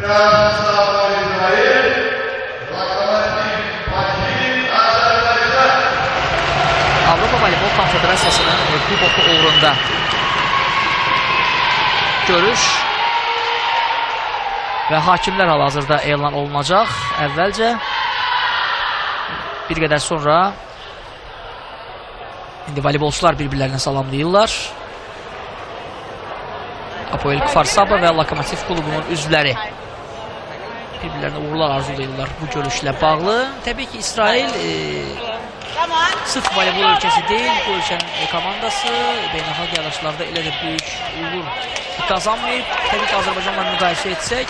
Avropa Voleybol Konfederasiyasının kuboku uğrunda görüş və hakimlər hal-hazırda elan olunacaq. Əvvəlcə bir qədər sonra indi voleybolçular bir-birlərini salamlayırlar. Apoel Kfar Sabah və Lokomotiv klubunun üzvləri bir-birlərinə uğurlar arzulayırlar bu görüşlə bağlı. Təbii ki, İsrail sırf voleybol ölkəsi deyil, bu ölkənin komandası beynəlxalq yarışlarda elə də böyük uğur qazanmayıb. Təbii ki, Azərbaycanla müqayisə etsək,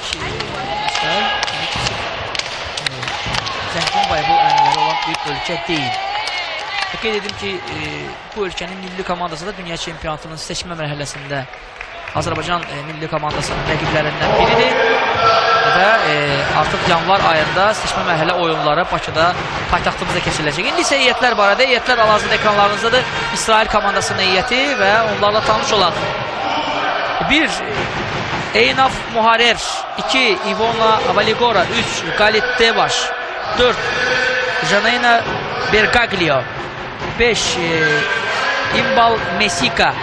İsrail zəngin voleybol ənənələri olan bir ölkə deyil. Qeyd edim ki, bu ölkənin milli komandası da dünya çempionatının seçmə mərhələsində Azərbaycan milli komandasının rəqiblərindən biridir və artıq yanvar ayında seçmə mərhələ oyunları Bakıda paytaxtımızda keçiriləcək. İndi isə heyətlər barədə, heyətlər hal-hazırda ekranlarınızdadır. İsrail komandasının heyəti və onlarla tanış olan 1. Eynaf Muharer, 2. Ivona Valigora, 3. Galit Devaş, 4. Janina Bergaglio, 5. İmbal Mesika,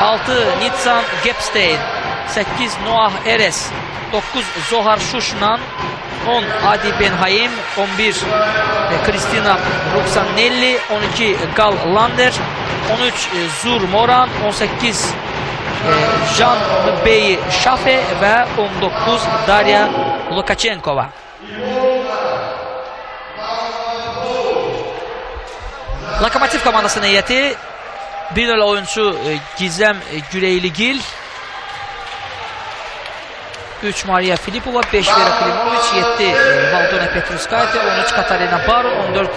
6. Nitsan Gepstein, 8. Noah Eres, 9. Zohar Şuşnan, 10. Adi Benhaim, 11. Kristina Ruxanelli, 12. Gal Lander, 13. Zur Moran, 18. Jan Bey Şafe və 19. Darya Lukachenkova. Lokomotiv komandasının heyəti bir nöl oyuncu Gizem Güreyligil, 3. Maria Filipova, 5. Vera Klimovic, 7. Valdona Petruskayte, 13. Katarina Baro, 14.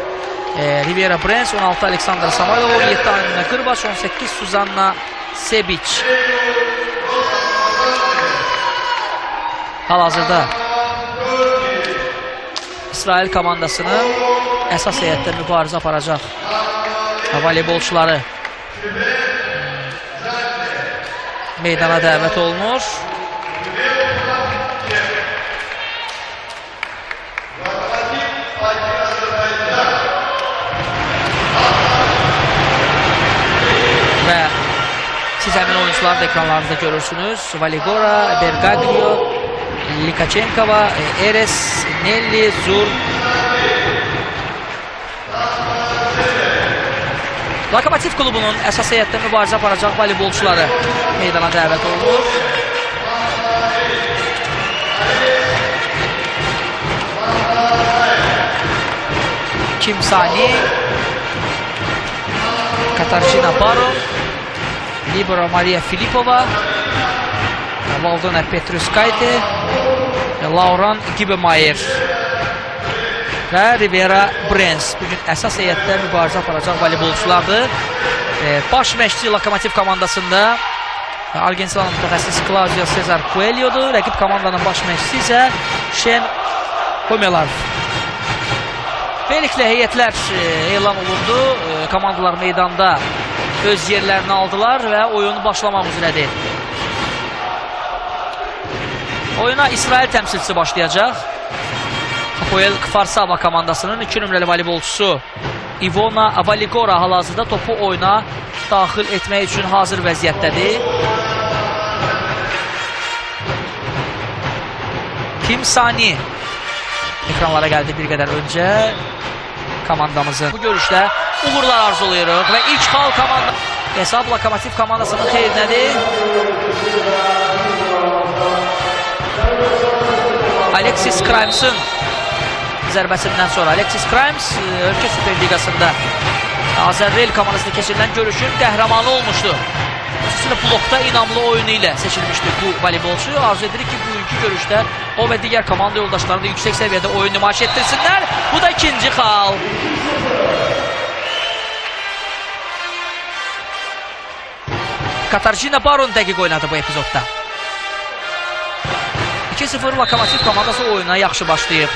Rivera Brens, 16. Aleksandra Samoylova, 17. Anina Kırbaç, 18. Suzanna Sebic. Hal-hazırda İsrail komandasının əsas heyətdə mübarizə aparacaq voleybolçuları meydana dəvət olunur. Və siz həmin oyuncuları da ekranlarınızda görürsünüz. Valigora, Bergaglio, Lukachenkova, Eres, Nelli, Zur. Lokomotiv klubunun əsas heyətdə mübarizə aparacaq voleybolçuları meydana dəvət olunur. Kim Sani, Katarzyna Baron, Libero Maria Filipova, Valdona Petruskayte, Lauran Gibemayer və Rivera Brens bugün əsas heyətdə mübarizə aparacaq voleybolçulardır. Baş məşqçi Lokomotiv komandasında Argentinanın mütəxəssis Claudio Cesar Coelho'dur. Rəqib komandanın baş məşqçisi isə Şen Homelar. Beləliklə heyətlər elan olundu. Komandalar meydanda öz yerlərini aldılar və oyunu başlamaq üzrədir. Oyuna İsrail təmsilçisi başlayacaq. Apoel Kfar Sabah komandasının 2 nömrəli voleybolçusu Ivona Valigora hal-hazırda topu oyuna daxil etmək üçün hazır vəziyyətdədir. Kim Sani ekranlara gəldi bir qədər öncə komandamızın. Bu görüşdə uğurlar arzulayırıq və ilk xal komanda hesab Lokomotiv komandasının xeyrinədir. Alexis Crimes'ın zərbəsindən sonra Alexis Crimes ölkə Süperliqasında Azərrel komandasında keçirilən görüşün qəhrəmanı olmuşdu. Xüsusilə blokda inamlı oyunu ilə seçilmişdi bu voleybolçu. Arzu edirik ki, bugünkü görüşdə o və digər komanda yoldaşları da yüksək səviyyədə oyun nümayiş etdirsinlər. Bu da ikinci xal. Katarzyna Baron dəqiq oynadı bu epizodda. 2-0 Lokomotiv komandası oyuna yaxşı başlayıb.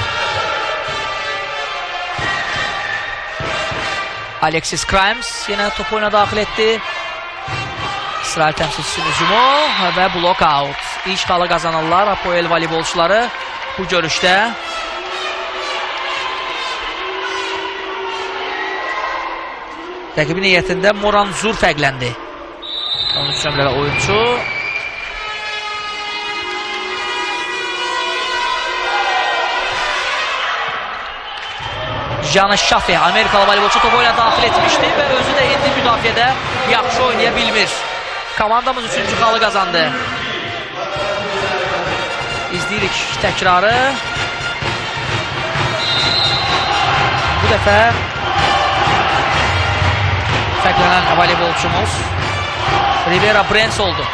Alexis Crimes yenə top oyuna daxil etdi. İsrail təmsilçisinin hücumu və blok out. İlk xalı qazanırlar Apoel voleybolçuları. bu görüşdə. Rəqibin heyətində Moranzur fərqləndi. 13 nömrəli oyuncu. Janı Şafi, Amerikalı voleybolçu topu ilə daxil etmişdi və özü də indi müdafiədə yaxşı oynaya bilmir. Komandamız 3-cü xalı qazandı. İzləyirik təkrarı. Bu dəfə fərqlənən voleybolçumuz Rivera Brens oldu.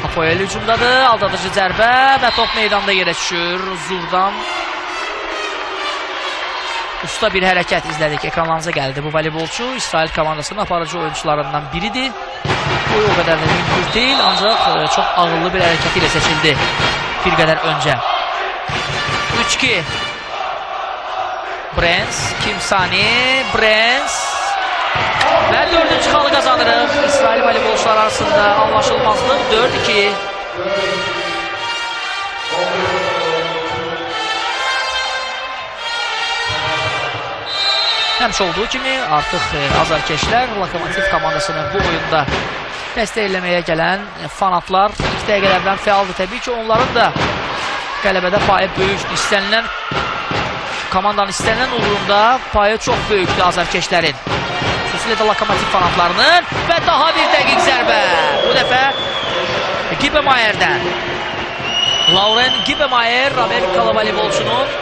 Apoel hücumdadır, aldadıcı zərbə və top meydanda yerə düşür. Zurdan usta bir hərəkət izlədik, ekranlarınıza gəldi. Bu voleybolçu İsrail komandasının aparıcı oyuncularından biridir. Bu o qədər də mümkün deyil, ancaq çox ağıllı bir hərəkəti ilə seçildi bir qədər öncə. 3-2 Brens, Kimsani, Brens və 4-cü xalı qazanırıq. İsrail voleybolçular arasında anlaşılmazlıq 4-2. Həmişə olduğu kimi artıq azarkeşlər Lokomotiv komandasını bu oyunda dəstəkləməyə gələn fanatlar ilk dəqiqələrdən fəaldır. Təbii ki, onların da qələbədə payı böyükdür. İstənilən komandanın istənilən uğrunda payı çox böyükdür azarkeşlərin. Xüsusilə də Lokomotiv fanatlarının və daha bir dəqiq zərbə. Bu dəfə Gibemayer'dən. Lauren Gibemayer, Amerikalı voleybolçunun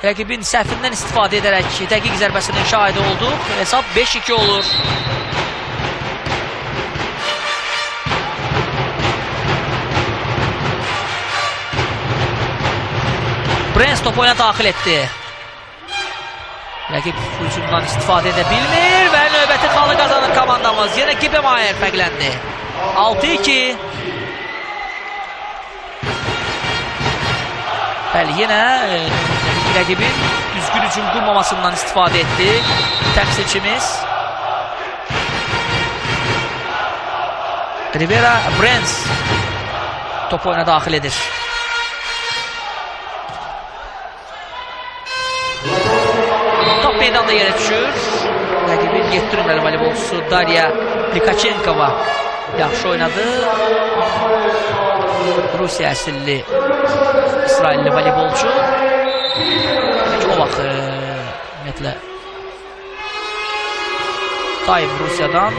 rəqibin səhvindən istifadə edərək dəqiq zərbəsinin şahidi olduq. Hesab 5-2 olur. Brens topu oyuna daxil etdi. Rəqib hücumdan istifadə edə bilmir və növbəti xalı qazanır komandamız. Yenə Gibemayer fərqləndi. 6-2. Bəli, yenə rəqibin düzgün hücum qurmamasından istifadə etdi təmsilçimiz. Rivera Brens topu oyuna daxil edir. Top meydanda yerə düşür. Rəqibin 7 nömrəli voleybolçusu Darya Likachenkova yaxşı oynadı. Rusiya əsilli İsrailli voleybolçu. O vaxt ümumiyyətlə daim Rusiyadan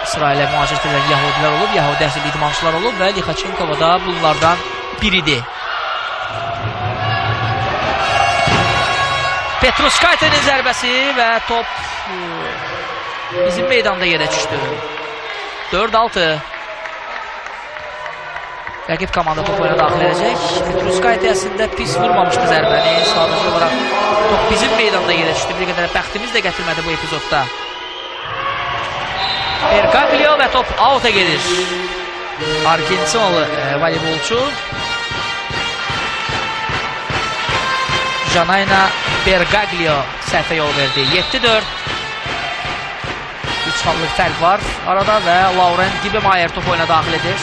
İsrailə mühacirət edən Yahudilər olub, Yahudi əsilli idmançılar olub və Likachenkova da bunlardan biridir. Petruskayte'nin zərbəsi və top bizim meydanda yerə düşdü. 4-6. Rəqib komanda topu oyuna daxil edəcək. Petruskayte əslində pis vurmamışdı zərbəni. Sadəcə olaraq top bizim meydanda yerə düşdü. Bir qədər bəxtimiz də gətirmədi bu epizodda. Bergaglio və top out'a gedir. Argentinalı voleybolçu Janayna Bergaglio səhvə yol verdi. 7-4. 3 xallıq fərq var arada və Lauren Gibemayer topu oyuna daxil edir.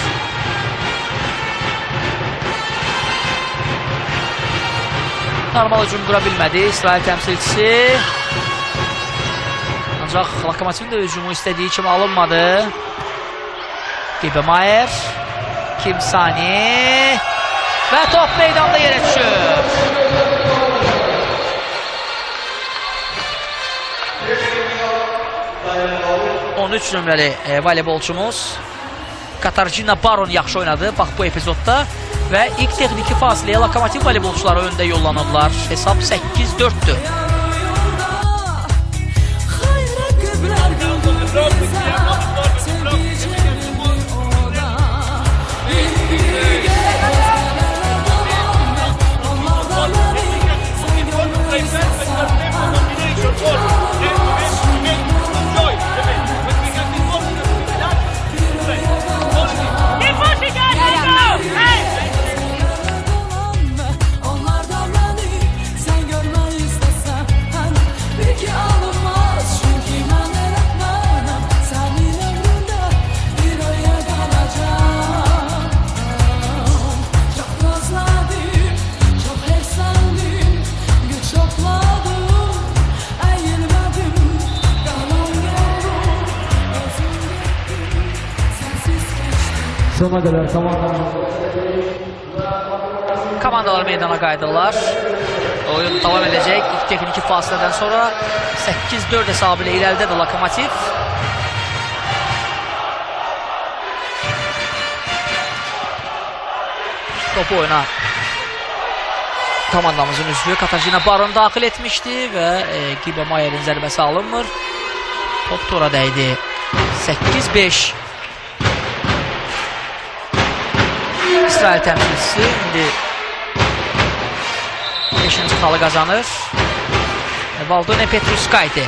Normal hücum qura bilmədi İsrail təmsilçisi. Ancaq Lokomotivin də hücumu istədiyi kimi alınmadı. Gibemayer, Kimsani və top meydanda yerə düşür. 13 nömrəli voleybolçumuz Katarzyna Baron yaxşı oynadı bax bu epizodda və ilk texniki fasiləyə Lokomotiv voleybolçuları öndə yollanıblar. Hesab 8-4'dür. Sona qədər Komandalar meydana qayıdırlar. Oyun davam edəcək. İlk texniki fasilədən sonra 8-4 hesabı ilə irəlidədir Lokomotiv. Topu oyuna komandamızın üzvü Katarzyna Baron daxil etmişdi və Giba Mayer'in zərbəsi alınmır. Top tora dəydi. 8-5. İsrail təmsilçisi indi 5-ci xalı qazanır. Valdone Petruskaite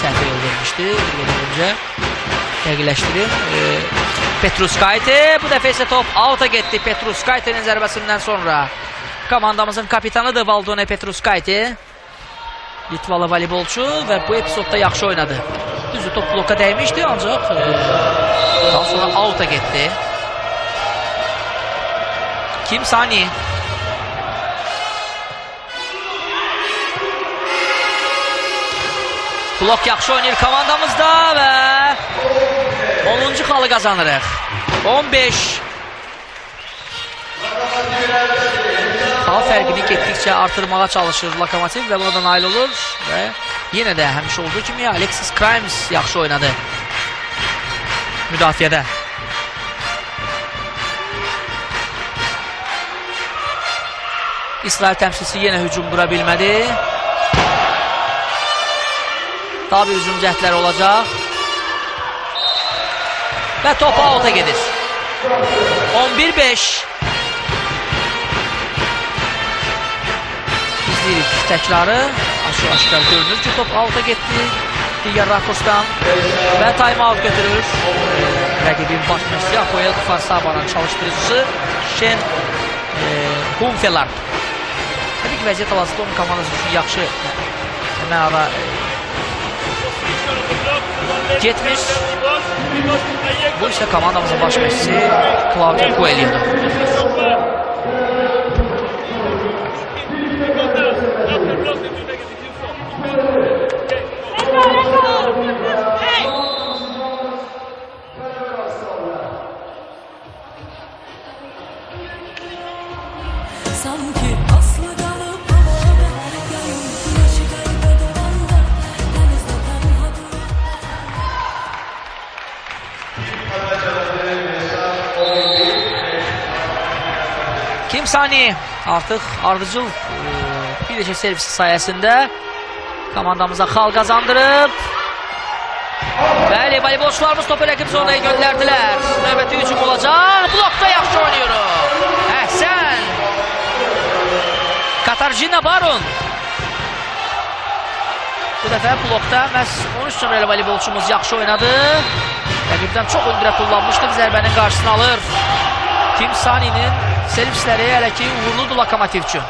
səhvə yol vermişdi. Bir öncə dəqiqləşdirim. Petruskaite bu dəfə isə top out'a getdi. Petruskaite'nin zərbəsindən sonra komandamızın kapitanıdır Valdone Petruskaite. Litvalı voleybolçu və bu epizodda yaxşı oynadı. Düzü top bloka dəymişdi ancaq daha sonra out'a getdi. Kim Sani? Blok yaxşı oynayır komandamızda və 10-cu xalı qazanırıq. 15. Xal fərqini getdikcə artırmağa çalışır Lokomotiv və buna da nail olur və yenə də həmişə olduğu kimi Alexis Krimes yaxşı oynadı müdafiədə. İsrail təmsilçisi yenə hücum qura bilmədi. Daha bir hücum cəhdləri olacaq. Və top out'a gedir. 11-5. İzləyirik təkrarı. Aşağı görünür ki top out'a getdi. Digər rakursdan və time out götürür. Rəqibin baş məşqçisi Apoel Kfar-Sabanın çalışdırıcısı Şen Humfelar. Təbii ki, vəziyyət hal-hazırda onun komandası üçün yaxşı mənada getmir. Bu isə komandamızın baş məşqçisi Claudia Coelho'dur. Kim Sani artıq ardıcıl bir neçə servisi sayəsində komandamıza xal qazandırıb. Bəli, voleybolçularımız topu rəqib zonaya göndərdilər. Növbəti hücum olacaq. Blokda yaxşı oynayır. Əhsən! Katarzyna Baron. Bu dəfə blokda məhz 13 nömrəli voleybolçumuz yaxşı oynadı. Rəqibdən çox öndürə kullanmışdı. Zərbənin qarşısını alır. Kim Sani'nin servisləri hələ ki uğurludur Lokomotiv üçün.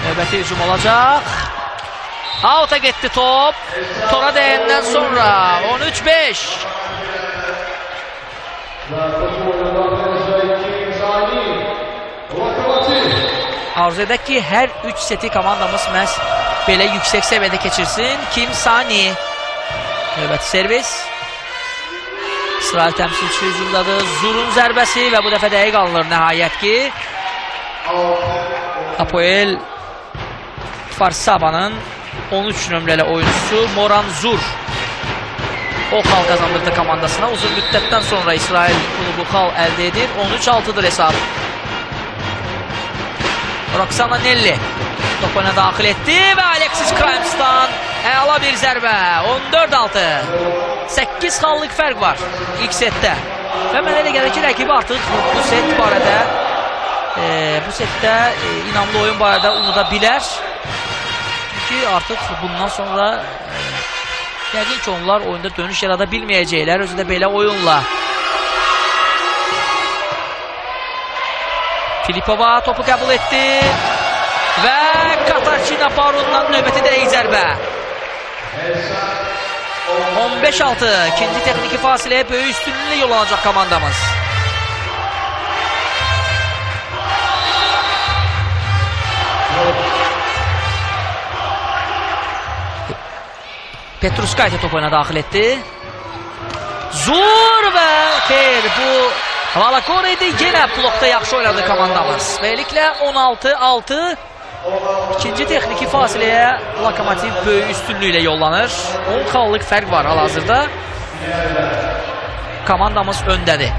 Növbəti hücum olacaq. Out'a getdi top. Tora dəyəndən sonra 13-5. Arzu edək ki, hər 3 seti komandamız məhz belə yüksək səviyyədə keçirsin. Kim Sani. Növbəti servis. İsrail təmsilçisi hücumdadır. Zurun zərbəsi və bu dəfə dəqiq alınır nəhayət ki. Apoel Kfar-Sabanın 13 nömrəli oyuncusu Moran Zur o xal qazandırdı komandasına. Uzun müddətdən sonra İsrail klubu xal əldə edir. 13-6'dır hesab. Roxana Nelli top oyuna daxil etdi və Alexis Krimes'dan əla bir zərbə. 14-6. 8 xallıq fərq var ilk setdə. Və mənə elə gəlir ki, rəqibi artıq bu set barədə bu setdə inamlı oyun barədə unuda bilər. Çünki artıq bundan sonra yəqin ki, onlar oyunda dönüş yarada bilməyəcəklər. Özü də belə oyunla. Filipova topu qəbul etdi və Katarzyna Baron'dan növbəti dəqiq zərbə. 15-6. İkinci texniki fasiləyə böyük üstünlüklə yol alacaq komandamız. Petruskaite top oyuna daxil etdi. Zur və xeyr, bu Valakor idi. Yenə blokda yaxşı oynadı komandamız. Beləliklə 16-6. İkinci texniki fasiləyə Lokomotiv böyük üstünlüklə yollanır. 10 xallıq fərq var hal-hazırda. Komandamız öndədir.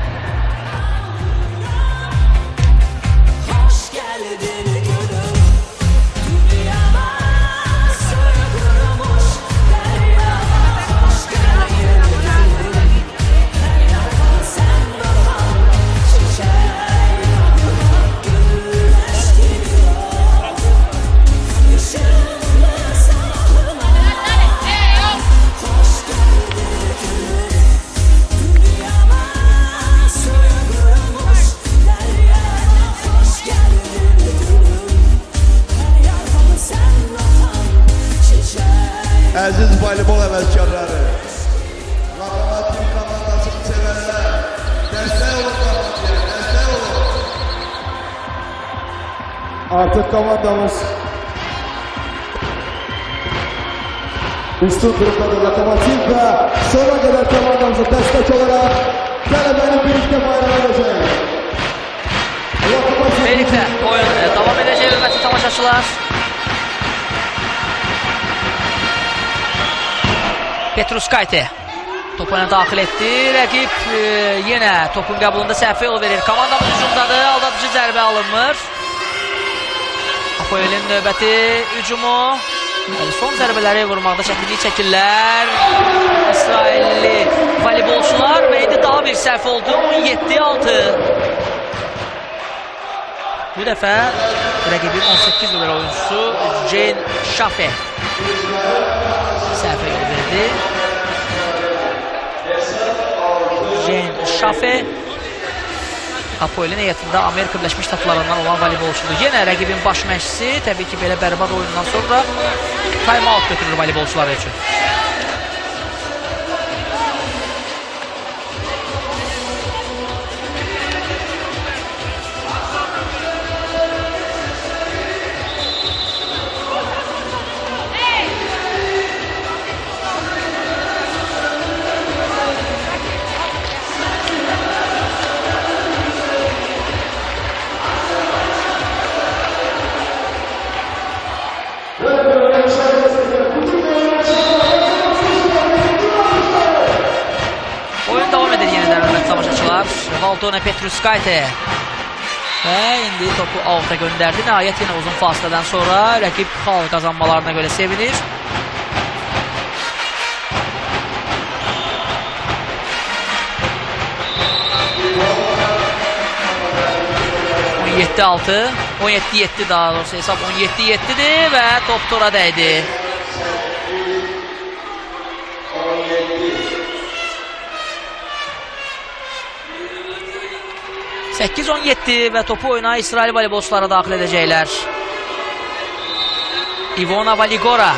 Əziz voleybol əməlkarları, Lokomotiv komandasını sevənlər, dəstək olun Lokomotivə, dəstək olun. Artıq komandamız üstün durumdadır. Lokomotiv və sona qədər komandamıza dəstək olaraq qələbəni birlikdə bayram edəcək. Beləliklə oyun davam edəcək, hörmətli tamaşaçılar. Petruskayte topuna daxil etdi. Rəqib yenə topun qəbulunda səhvə yol verir. Komandamız hücumdadır. Aldadıcı zərbə alınmır. Apoelin növbəti hücumu. Son zərbələri vurmaqda çətinlik çəkirlər İsrailli voleybolçular və indi daha bir səhv oldu. 17-6. Bu dəfə rəqibin 18 nömrə oyuncusu Jane Shafe səhvə yol verdi. Jane Shafe Apoelin heyətində Amerika Birləşmiş Ştatlarından olan voleybolçudur. Yenə rəqibin baş məşqçisi təbii ki belə bərbad oyundan sonra time-out götürür voleybolçular üçün. Valdona Petruskayte və indi topu avuta göndərdi. Nəhayət yenə uzun fasilədən sonra rəqib xal qazanmalarına görə sevinir. (17-6) 17-7 daha doğrusu hesab 17-7'dir və top tora dəydi. 8-17 və topu oyuna İsrail voleybolçuları daxil edəcəklər. Ivona Valigora.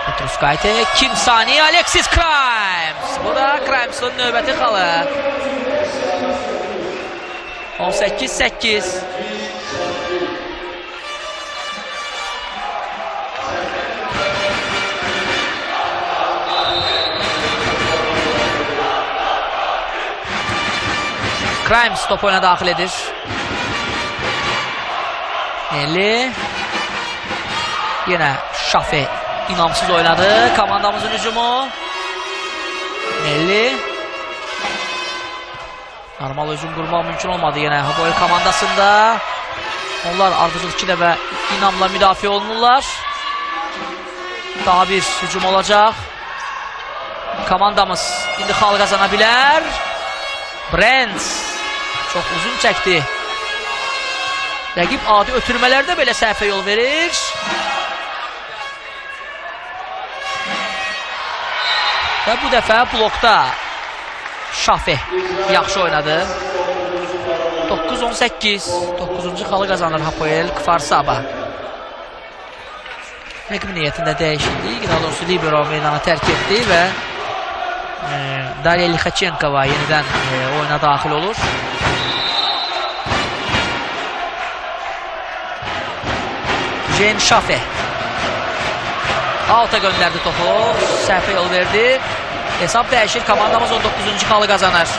Petruskayte, Kim Sani, Alexis Crimes. Bu da Crimes'ın növbəti xalı. 18-8. Crimes top oyuna daxil edir. Nelli. Yenə Shafe inamsız oynadı. Komandamızın hücumu. Nelli. Normal hücum qurmaq mümkün olmadı yenə Hapoel komandasında. Onlar ardıcıl 2 dəfə inamla müdafiə olunurlar. Daha bir hücum olacaq. Komandamız indi xal qazana bilər. Brent çox uzun çəkdi. Rəqib adi ötürmələrdə belə səhvə yol verir. Və bu dəfə blokda Shafe yaxşı oynadı. 9-18. 9-cu xalı qazanır Hapoel Kfar Saba. Rəqib niyyətində dəyişiklik, daha doğrusu libero meydana tərk etdi və Darya Lixachenkova yenidən oyuna daxil olur. Jane Shafe Out'a göndərdi topu. Səhvə yol verdi. Hesab dəyişir. Komandamız 19-cu xalı qazanır.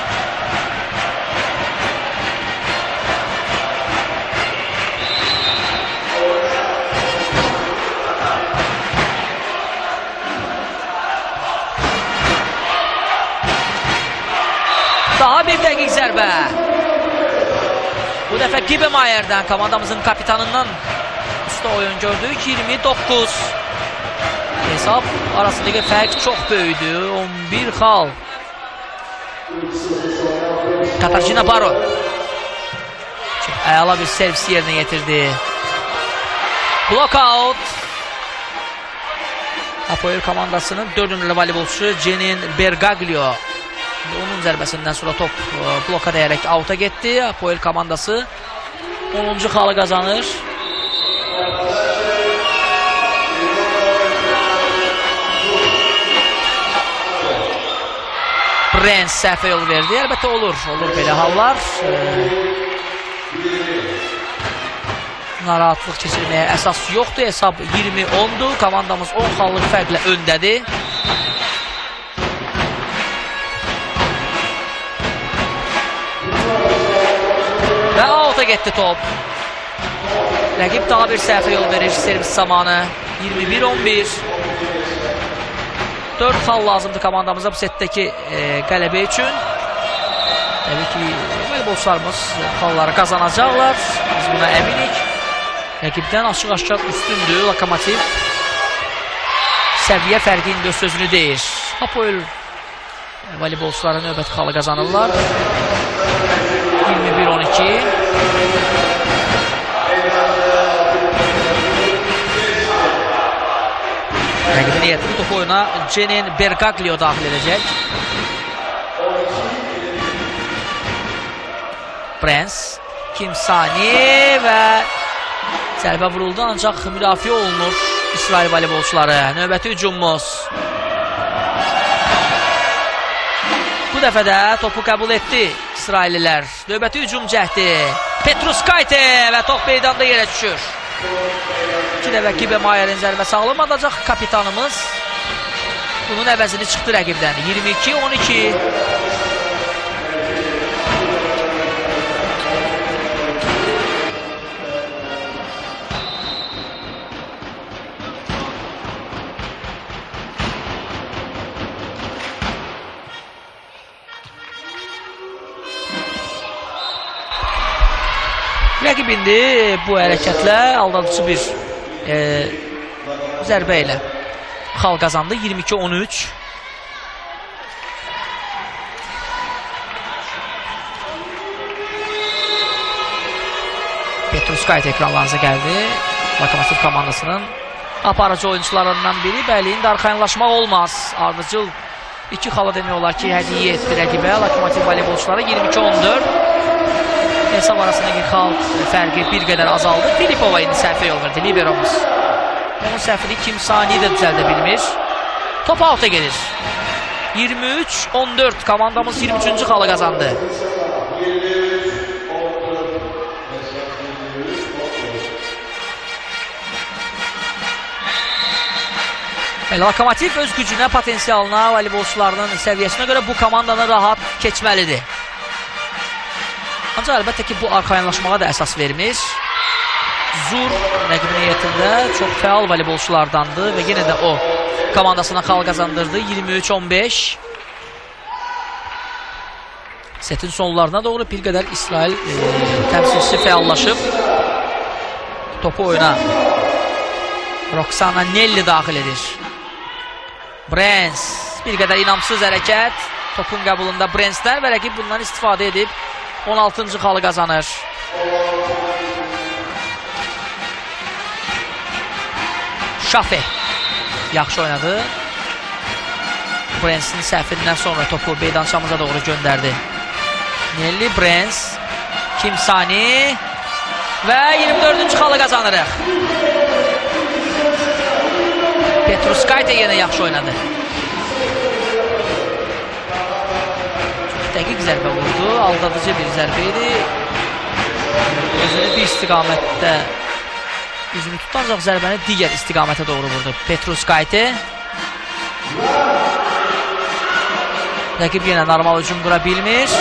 Daha bir dəqiq zərbə. Bu dəfə Gibemayer'dən, komandamızın kapitanından usta oyun gördük. 29. Hesab arasındaki fərq çox böyüdü. 11 xal. Katarzyna Baron. Əla bir servis yerinə yetirdi. Blockout. Apoel komandasının 4 nömrəli voleybolçusu Jenin Bergaglio. Onun zərbəsindən sonra top bloka dəyərək out'a getdi. Apoel komandası 10-cu xalı qazanır. Brens səhvə yol verdi. Əlbəttə olur belə hallar. Narahatlıq keçirməyə əsas yoxdur. Hesab 20-10'dur. Komandamız 10 xallıq fərqlə öndədir. Və out'a getdi top. Rəqib daha bir səhvə yol verir servis zamanı. 21-11. 4 xal lazımdır komandamıza bu setdəki qələbə üçün. Təbii ki, voleybolçularımız xalları qazanacaqlar. Biz buna əminik. Rəqibdən açıq-aşkar üstündür Lokomotiv. Səviyyə fərqinin də sözünü deyir. Apoel voleybolçuları növbəti xalı qazanırlar. 21-12. Rəqibin heyətini topu oyuna Jenin Bergaglio daxil edəcək. Brens, Kimsani və zərbə vuruldu, ancaq müdafiə olunur İsrail voleybolçuları. Növbəti hücumumuz. Bu dəfə də topu qəbul etdi İsraililər. Növbəti hücum cəhdi. Petruskayte və top meydanda yerə düşür. 2 dəfə Gibemayer'in zərbəsi alınmadacaq. Kapitanımız bunun əvəzini çıxdı rəqibdən. 22-12. Rəqib indi bu hərəkətlə aldadıcı bir zərbə ilə xal qazandı. 22-13. Petruskayt ekranlarınıza gəldi. Lokomotiv komandasının aparıcı oyuncularından biri. Bəli, indi arxayınlaşmaq olmaz. Ardıcıl 2 xala demək olar ki, hədiyyə etdi rəqibə. Lokomotiv voleybolçuları 22-14. Hesab arasındakı xal fərqi bir qədər azaldı. Filipova indi səhvə yol verdi, liberomuz. Onun səhvini Kimsani də düzəldə bilmir. Top out'a gelir. 23-14. Komandamız 23-cü xalı qazandı. Lokomotiv öz gücünə, potensialına, voleybolçularının səviyyəsinə görə bu komandanı rahat keçməlidir. Ancaq əlbəttə ki, bu arxayınlaşmağa da əsas vermiş. Zur rəqibin heyətində çox fəal voleybolçulardandır və yenə də o komandasına xal qazandırdı. 23-15. Setin sonlarına doğru bir qədər İsrail təmsilçisi fəallaşıb. Topu oyuna Roxana Nelli daxil edir. Brens bir qədər inamsız hərəkət. Topun qəbulunda Brensdən və rəqib bundan istifadə edib 16-cı xalı qazanır. Şafe yaxşı oynadı. Brens'in səhvindən sonra topu meydançamıza doğru göndərdi. Nelli, Brens, Kimsani və 24-cü xalı qazanırıq. Petruskayte yenə yaxşı oynadı. Dəqiq zərbə vurdu. Aldadıcı bir zərbə idi. Özünü bir istiqamətdə üzünü tutdu, ancaq zərbəni digər istiqamətə doğru vurdu. Petruskayte. Rəqib yenə normal hücum qura bilmir.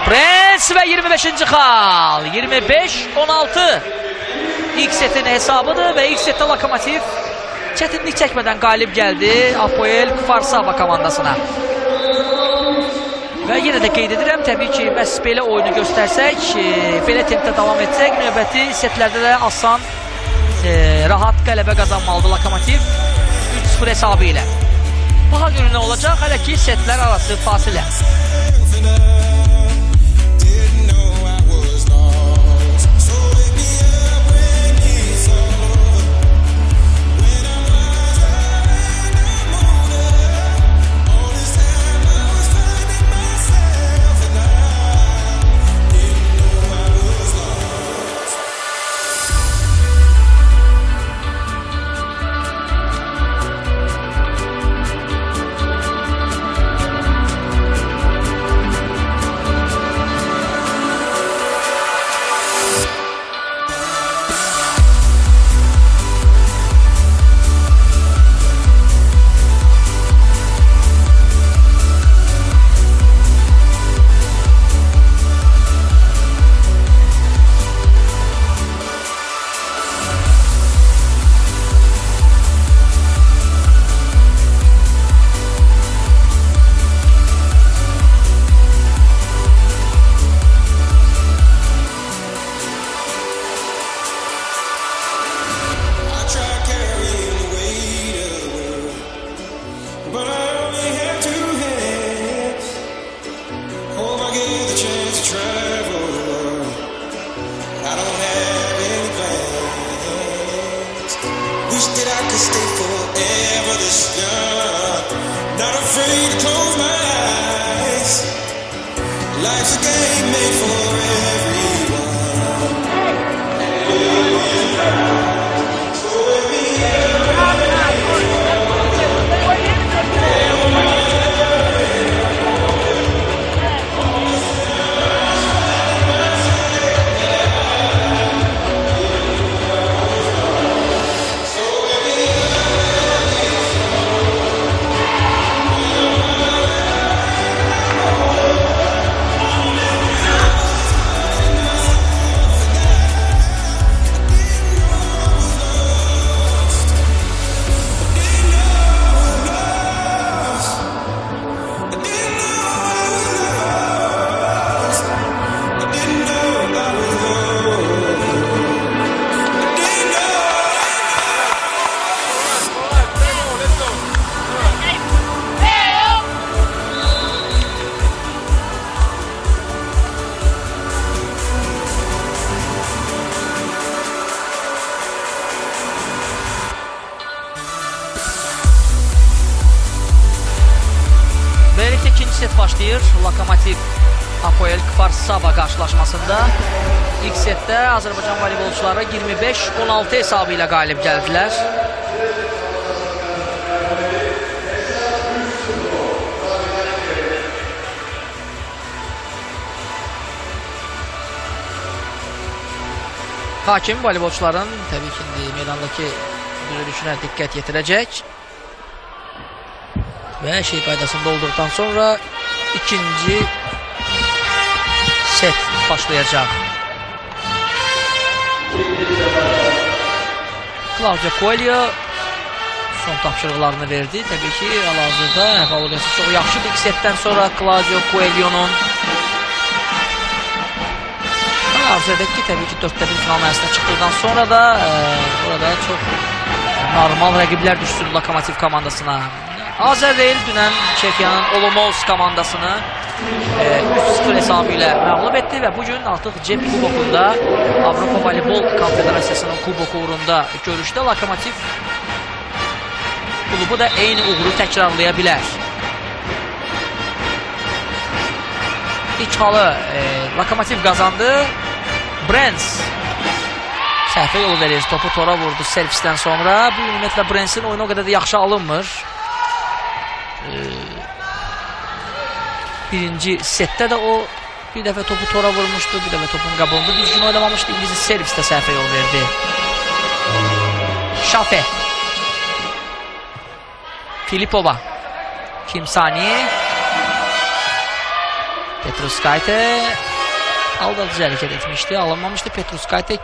Brens və 25-ci xal. 25-16. İlk setin hesabıdır və ilk setdə Lokomotiv çətinlik çəkmədən qalib gəldi Apoel Kfar-Saba komandasına. Və yenə də qeyd edirəm, təbii ki, məhz belə oyunu göstərsək, belə tempdə davam etsək, növbəti setlərdə də asan, rahat qələbə qazanmalıdır Lokomotiv 3-0 hesabı ilə. Baxa görün nə olacaq, hələ ki setlər arası fasilə. Başlayır Lokomotiv Apoel Kfar-Saba qarşılaşmasında. İlk setdə Azərbaycan voleybolçuları 25-16 hesabı ilə qalib gəldilər. Hakim voleybolçuların təbii ki, meydandakı düzülüşünə diqqət yetirəcək. Və şey qaydasında olduqdan sonra ikinci set başlayacaq. Claudio Coelho son tapşırıqlarını verdi. Təbii ki, hal-hazırda əhval-ruhiyyəsi çox yaxşıdır. İlk setdən sonra Claudio Coelho'nun hal-hazırdakı təbii ki 4-də 1 final mərhələsinə çıxdıqdan sonra da burada çox normal rəqiblər düşdü Lokomotiv komandasına. Azərbaycan dünən Çekiyanın Olomouc komandasını 3-0 hesabı ilə məğlub etdi və bugün artıq CEP kubokunda Avropa Voleybol Konfederasiyasının kuboku uğrunda görüşdə Lokomotiv klubu da eyni uğuru təkrarlaya bilər. İlk halı Lokomotiv qazandı. Brens səhvə yol verir, topu tora vurdu servisdən sonra. Bu ümumiyyətlə Brensin oyunu o qədər də yaxşı alınmır. Birinci setdə də o bir dəfə topu tora vurmuşdu, bir dəfə topun qabağında düzgün oynamamışdı. İngiliz servisdə səhvə yol verdi. Şafe Filipova Kimsani. Petruskayte aldatıcı hərəkət etmişdi. Alınmamışdı Petruskayte.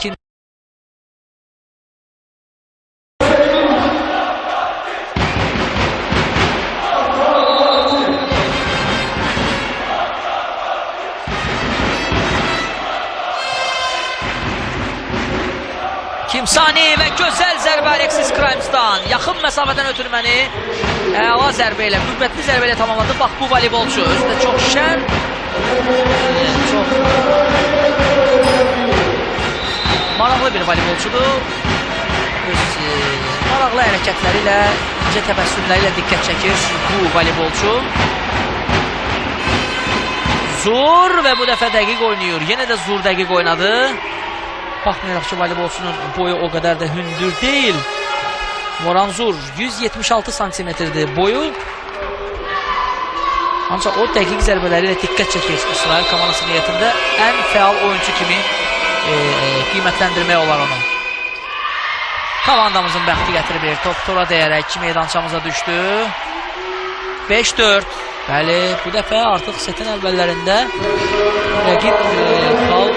Kimsani və gözəl zərbə Alexis Crimes'dan. Yaxın məsafədən ötürməni əla zərbə ilə, müvəqqəti zərbə ilə tamamladı. Bax, bu voleybolçu özü də çox şən, çox maraqlı bir voleybolçudur. Öz maraqlı hərəkətləri ilə, incə təbəssümləri ilə diqqət çəkir bu voleybolçu. Zur və bu dəfə dəqiq oynayır. Yenə də Zur dəqiq oynadı. Baxmayaraq ki, voleybolçunun boyu o qədər də hündür deyil. Moran Zur 176 santimetrdir boyu. Ancaq o dəqiq zərbələri ilə diqqət çəkir. İsrail komandası niyyətində ən fəal oyuncu kimi qiymətləndirmək olar onu. Komandamızın bəxti gətirib top tora dəyərək meydançamıza düşdü. 5-4. Bəli, bu dəfə artıq setin əvvəllərində rəqib xal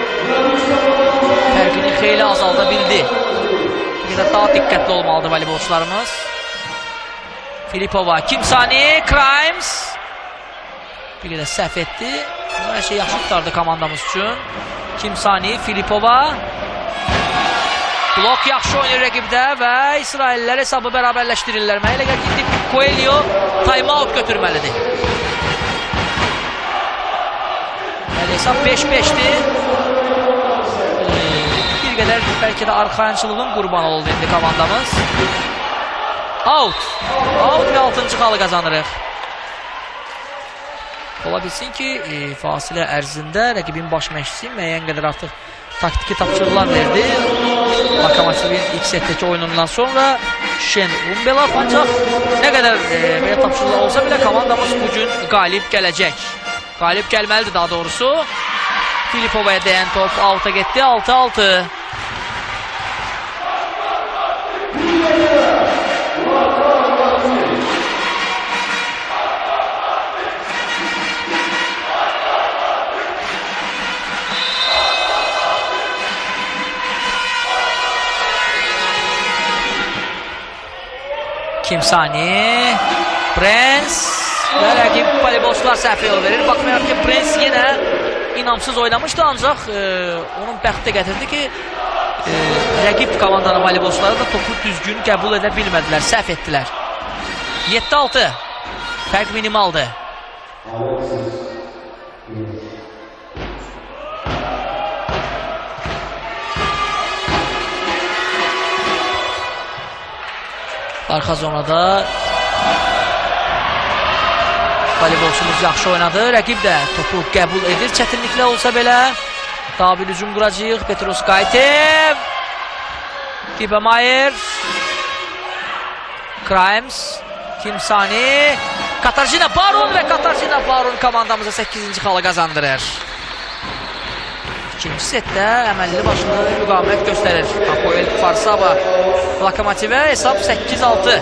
fərqini xeyli azalda bildi. Bir qədər daha diqqətli olmalıdır voleybolçularımız. Filipova, Kimsani, Crimes. Bir qədər səhv etdi. Hər şey yaxşı tutardı komandamız üçün. Kimsani, Filipova. Blok yaxşı oynayır rəqibdə və İsraillər hesabı bərabərləşdirirlər. Mənə elə gəlir ki, Coelho time-out götürməlidir. Bəli, hesab 5-5'dir. Bir qədər bəlkə də arxayançılığın qurbanı oldu indi komandamız. Out. Out və 6-cı xalı qazanırıq. Ola bilsin ki, fasilə ərzində rəqibin baş məşqçisi müəyyən qədər artıq taktiki tapşırıqlar verdi. Lokomotivin ilk setdəki oyunundan sonra Şen Umbelov, ancaq nə qədər belə tapşırıqlar olsa belə komandamız bugün qalib gələcək. Qalib gəlməlidir daha doğrusu. Filipova'ya dəyən top out'a getdi. 6-6. Kimsani, Prince və rəqib voleybolçular səhvə yol verir. Baxmayaraq ki, Prince yenə inamsız oynamışdı, ancaq onun bəxti də gətirdi ki, rəqib komandanın voleybolçuları da topu düzgün qəbul edə bilmədilər, səhv etdilər. 7-6, fərq minimaldır. Arxa zonada voleybolçumuz yaxşı oynadı. Rəqib də topu qəbul edir. Çətinliklə olsa belə daha bir hücum quracağıq. Petruskayte, Kibemayer, Crimes, Kimsani, Katarzyna Baron və Katarzyna Baron komandamıza 8-ci xalı qazandırır. İkinci setdə əməlli başlı müqavimət göstərir. Apoel Farsava Lokomotivə hesab 8-6.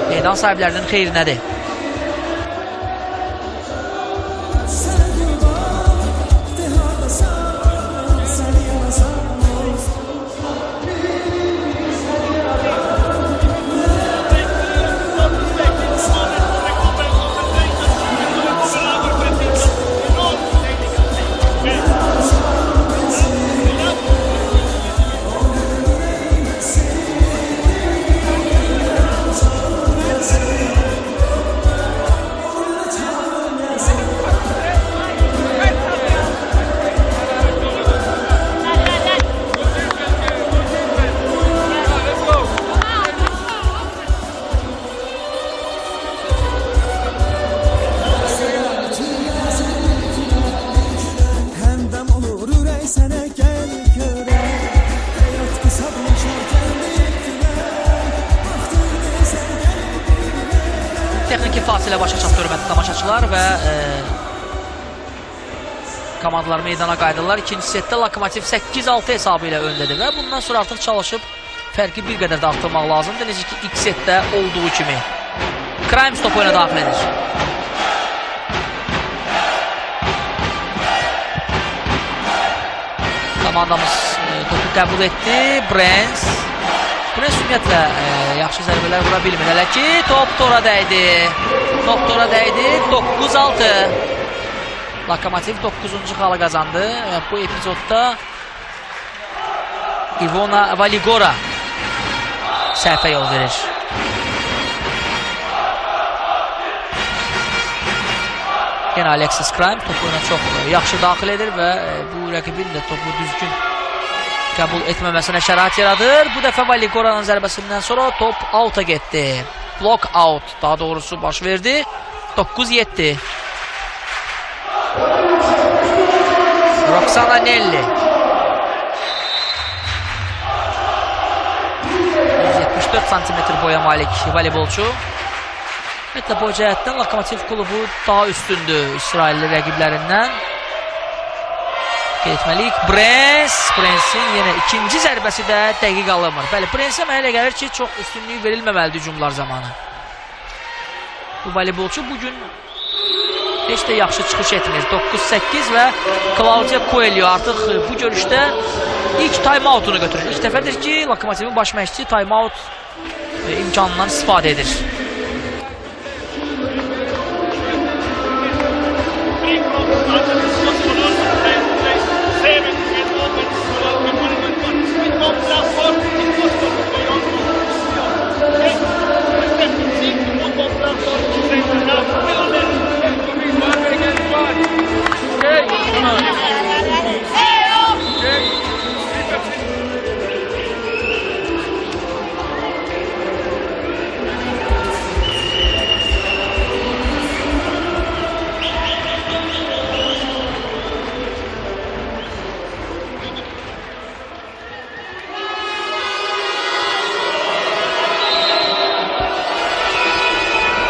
Meydan sahiblərinin xeyrinədir. Texniki fasilə başa çatdı, hörmətli tamaşaçılar və komandalar meydana qayıdırlar. İkinci setdə Lokomotiv 8-6 hesabı ilə öndədir və bundan sonra artıq çalışıb fərqi bir qədər də artırmaq lazımdır. Necə ki, ilk setdə olduğu kimi. Grimes topu oyuna daxil edir. Komandamız topu qəbul etdi. Brens ümumiyyətlə yaxşı zərbələr vura bilmir. Hələ ki top tora dəydi. Top tora dəydi. 9-6. Lokomotiv 9-cu xalı qazandı. Bu epizodda Ivona Valigora səhvə yol verir. Yenə Alexis Grimes topu oyuna çox yaxşı daxil edir və bu rəqibin də topu düzgün qəbul etməməsinə şərait yaradır. Bu dəfə Valigora'nın zərbəsindən sonra top out'a getdi. Block out daha doğrusu baş verdi. 9-7. Roxana Nelli 174 cm boya malik voleybolçu. Ümumiyyətlə bu cəhətdən Lokomotiv klubu daha üstündür İsrailli rəqiblərindən. Etməliyik. Brensin yenə ikinci zərbəsi də dəqiq alınmır. Bəli, Brensə mənə elə gəlir ki, çox üstünlüyü verilməməlidir hücumlar zamanı. Bu voleybolçu bugün heç də yaxşı çıxış etmir. 9-8 və Claudia Coelho artıq bu görüşdə ilk time-out'unu götürür. İlk dəfədir ki, Lokomotivin baş məşqçisi time-out imkanından istifadə edir.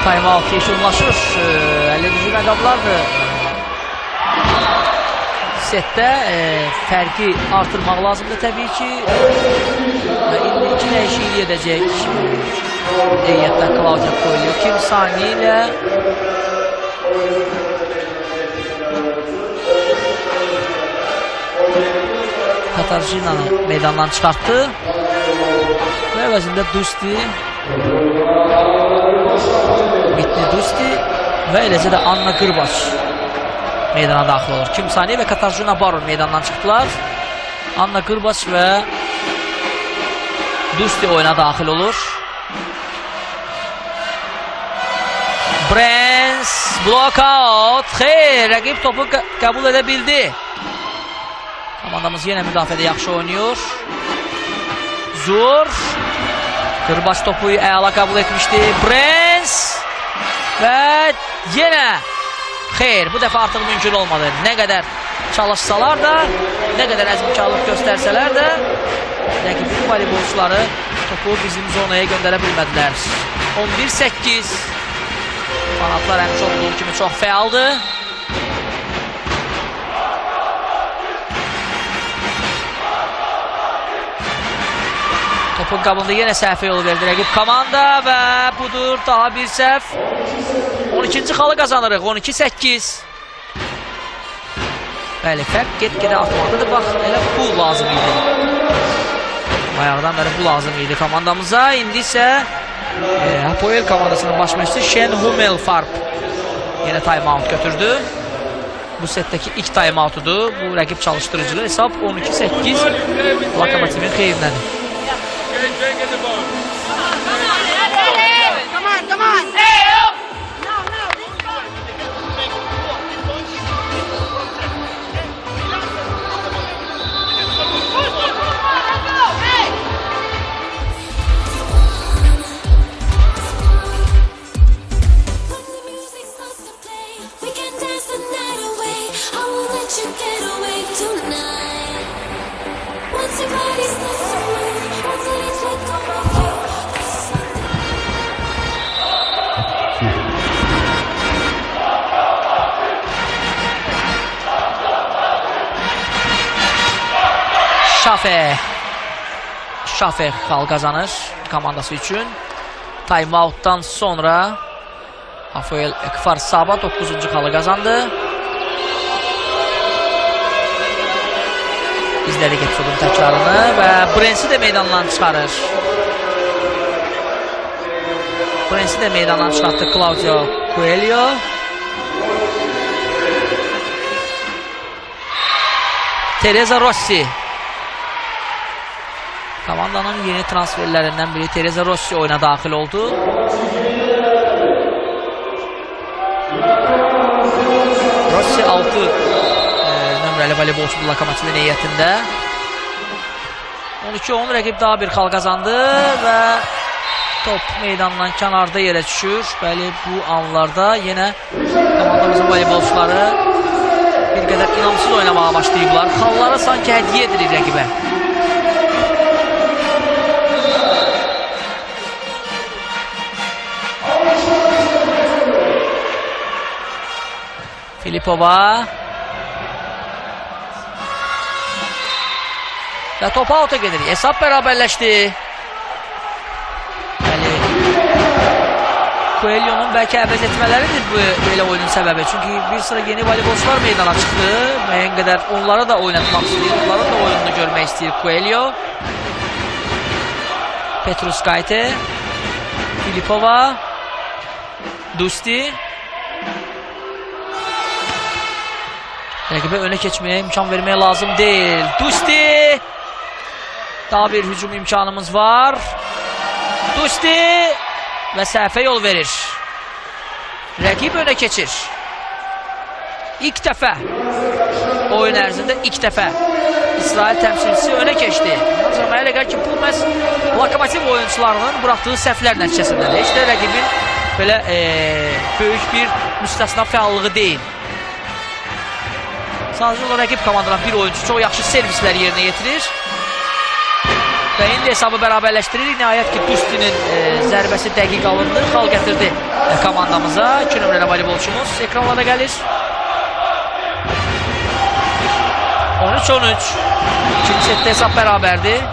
Time-out yeşillaşır. 50-ci məqamlardır. Setdə fərqi artırmaq lazımdır təbii ki. İndi iki dəyişiklik edəcək heyətdən Claudia Coelho. Kim Sani ilə Katarzina'nı meydandan çıxartdı. Və əvəzində Dusti və eləcə də Anna Qırbaç meydana daxil olur. Kim Sani və Katarzyna Baron meydandan çıxdılar. Anna Qırbaç və Dusti oyuna daxil olur. Brens block out. Xeyr, rəqib topu qəbul edə bildi. Komandamız yenə müdafiədə yaxşı oynayır. Zur Qırbaç topu əla qəbul etmişdi. Brens və yenə xeyr, bu dəfə artıq mümkün olmadı. Nə qədər çalışsalar da, nə qədər əzmkarlıq göstərsələr də rəqibin voleybolçuları topu bizim zonaya göndərə bilmədilər. 11-8. Fanatlar həmişə olduğu kimi çox fəaldır. Topun qabında yenə səhvə yol verdi rəqib komanda və budur daha bir səhv. 12-ci xalı qazanırıq. 12-8. Bəli, fərq get-gedə artmaqdadır. Bax, elə bu lazım idi. Bayaqdan bəri bu lazım idi komandamıza. İndi isə Hapoel komandasının baş məşqçisi Shen Humelfarb yenə time-out götürdü. Bu setdəki ilk time-outudur. Bu rəqib çalışdırıcılı. Hesab 12-8 Lokomotivin xeyrinədir. Come on. Şafer xal qazanır komandası üçün. Time-outdan sonra Rafael Kvarsaba 9-cu xalı qazandı. İzlədik epizodun təkrarını və Brensi də meydandan çıxarır. Brensi də meydandan çıxartdı Claudio Coelho. Teresa Rossi. Komandanın yeni transferlərindən biri Teresa Rossi oyuna daxil oldu. Rossi 6 nömrəli voleybolçudur Lokomotivin heyətində. 12-10 rəqib daha bir xal qazandı və top meydandan kənarda yerə düşür. Bəli, bu anlarda yenə komandamızın voleybolçuları bir qədər inamsız oynamağa başlayıblar. Xalları sanki hədiyyə edilir rəqibə. Filipova və top out'a gedir. Hesab bərabərləşdi. Bəli, Coelho'nun bəlkə əvəz etmələridir belə oyunun səbəbi. Çünki bir sıra yeni voleybolçular meydana çıxdı. Müəyyən qədər onları da oynatmaq istəyir. Onların da oyununu görmək istəyir Coelho. Petrus Kayte, Filipova, Dusti. Rəqibə önə keçməyə imkan verməyə lazım deyil. Dusti! Daha bir hücum imkanımız var. Dusti! Və səhvə yol verir. Rəqib önə keçir. İlk dəfə oyun ərzində ilk dəfə İsrail təmsilçisi önə keçdi. Ancaq mənə elə gəlir ki, bu məhz Lokomotiv oyuncularının buraxdığı səhvlər nəticəsindədir. Heç də rəqibin belə böyük bir müstəsna fəallığı deyil. Sadəcə olaraq rəqib komandadan bir oyuncu çox yaxşı servislər yerinə yetirir. Və indi hesabı bərabərləşdirir. Nəhayət ki, Dustinin zərbəsi dəqiq alındı. Xal gətirdi komandamıza. 2 nömrəli voleybolçumuz ekranlara gəlir. 13-13. İkinci setdə hesab bərabərdir.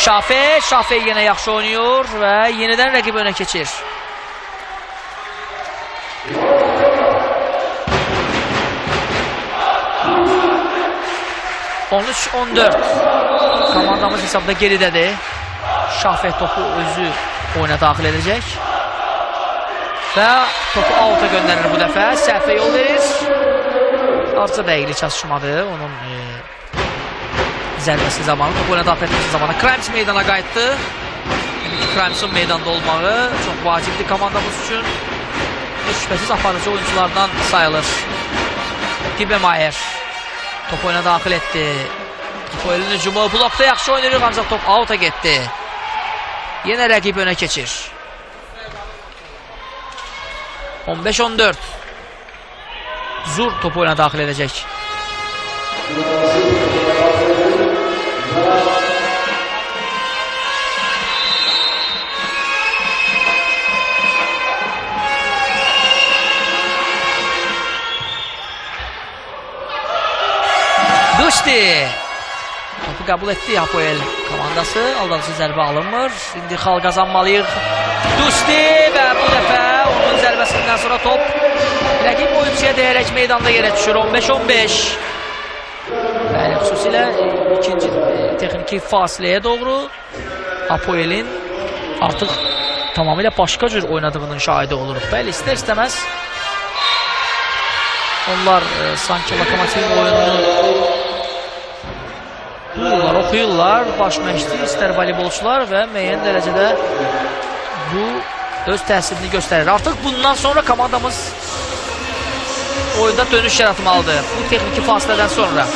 Şafe yenə yaxşı oynuyor və yenidən rəqib önə keçir. (13-14) komandamız hesabda geridədir. Şafe topu özü oyuna daxil edəcək və topu out'a göndərir bu dəfə. Səhvə yol verir. Azca dəqiqlik çatışmadı onun zərbəsi zamanı, topu oyuna daxil etməsi zamanı. Crimes meydana qayıtdı. Crimes'ın meydanda olmağı çox vacibdir komandamız üçün. Şübhəsiz aparıcı oyunculardan sayılır. Dibemayer top oyuna daxil etdi. Coelho'nun hücumu blokda yaxşı oynayır, ancaq top out'a getdi. Yenə rəqib önə keçir. 15-14. Zur topu oyuna daxil edəcək. Dusti topu qəbul etdi Hapoel komandası. Aldadıcı zərbə alınmır. İndi xal qazanmalıyıq. Dusti və bu dəfə onun zərbəsindən sonra top rəqib oyuncuya dəyərək meydanda yerə düşür. 15-15. Bəli, xüsusilə ikinci texniki fasiləyə doğru Hapoel'in artıq tamamilə başqa cür oynadığının şahidi oluruq. Bəli, istər-istəməz onlar sanki Lokomotivin oyununu duyurlar, oxuyurlar, baş məşqçi, istər voleybolçular və müəyyən dərəcədə bu öz təsirini göstərir. Artıq bundan sonra komandamız oyunda dönüş yaratmalıdır. Bu texniki fasilədən sonra.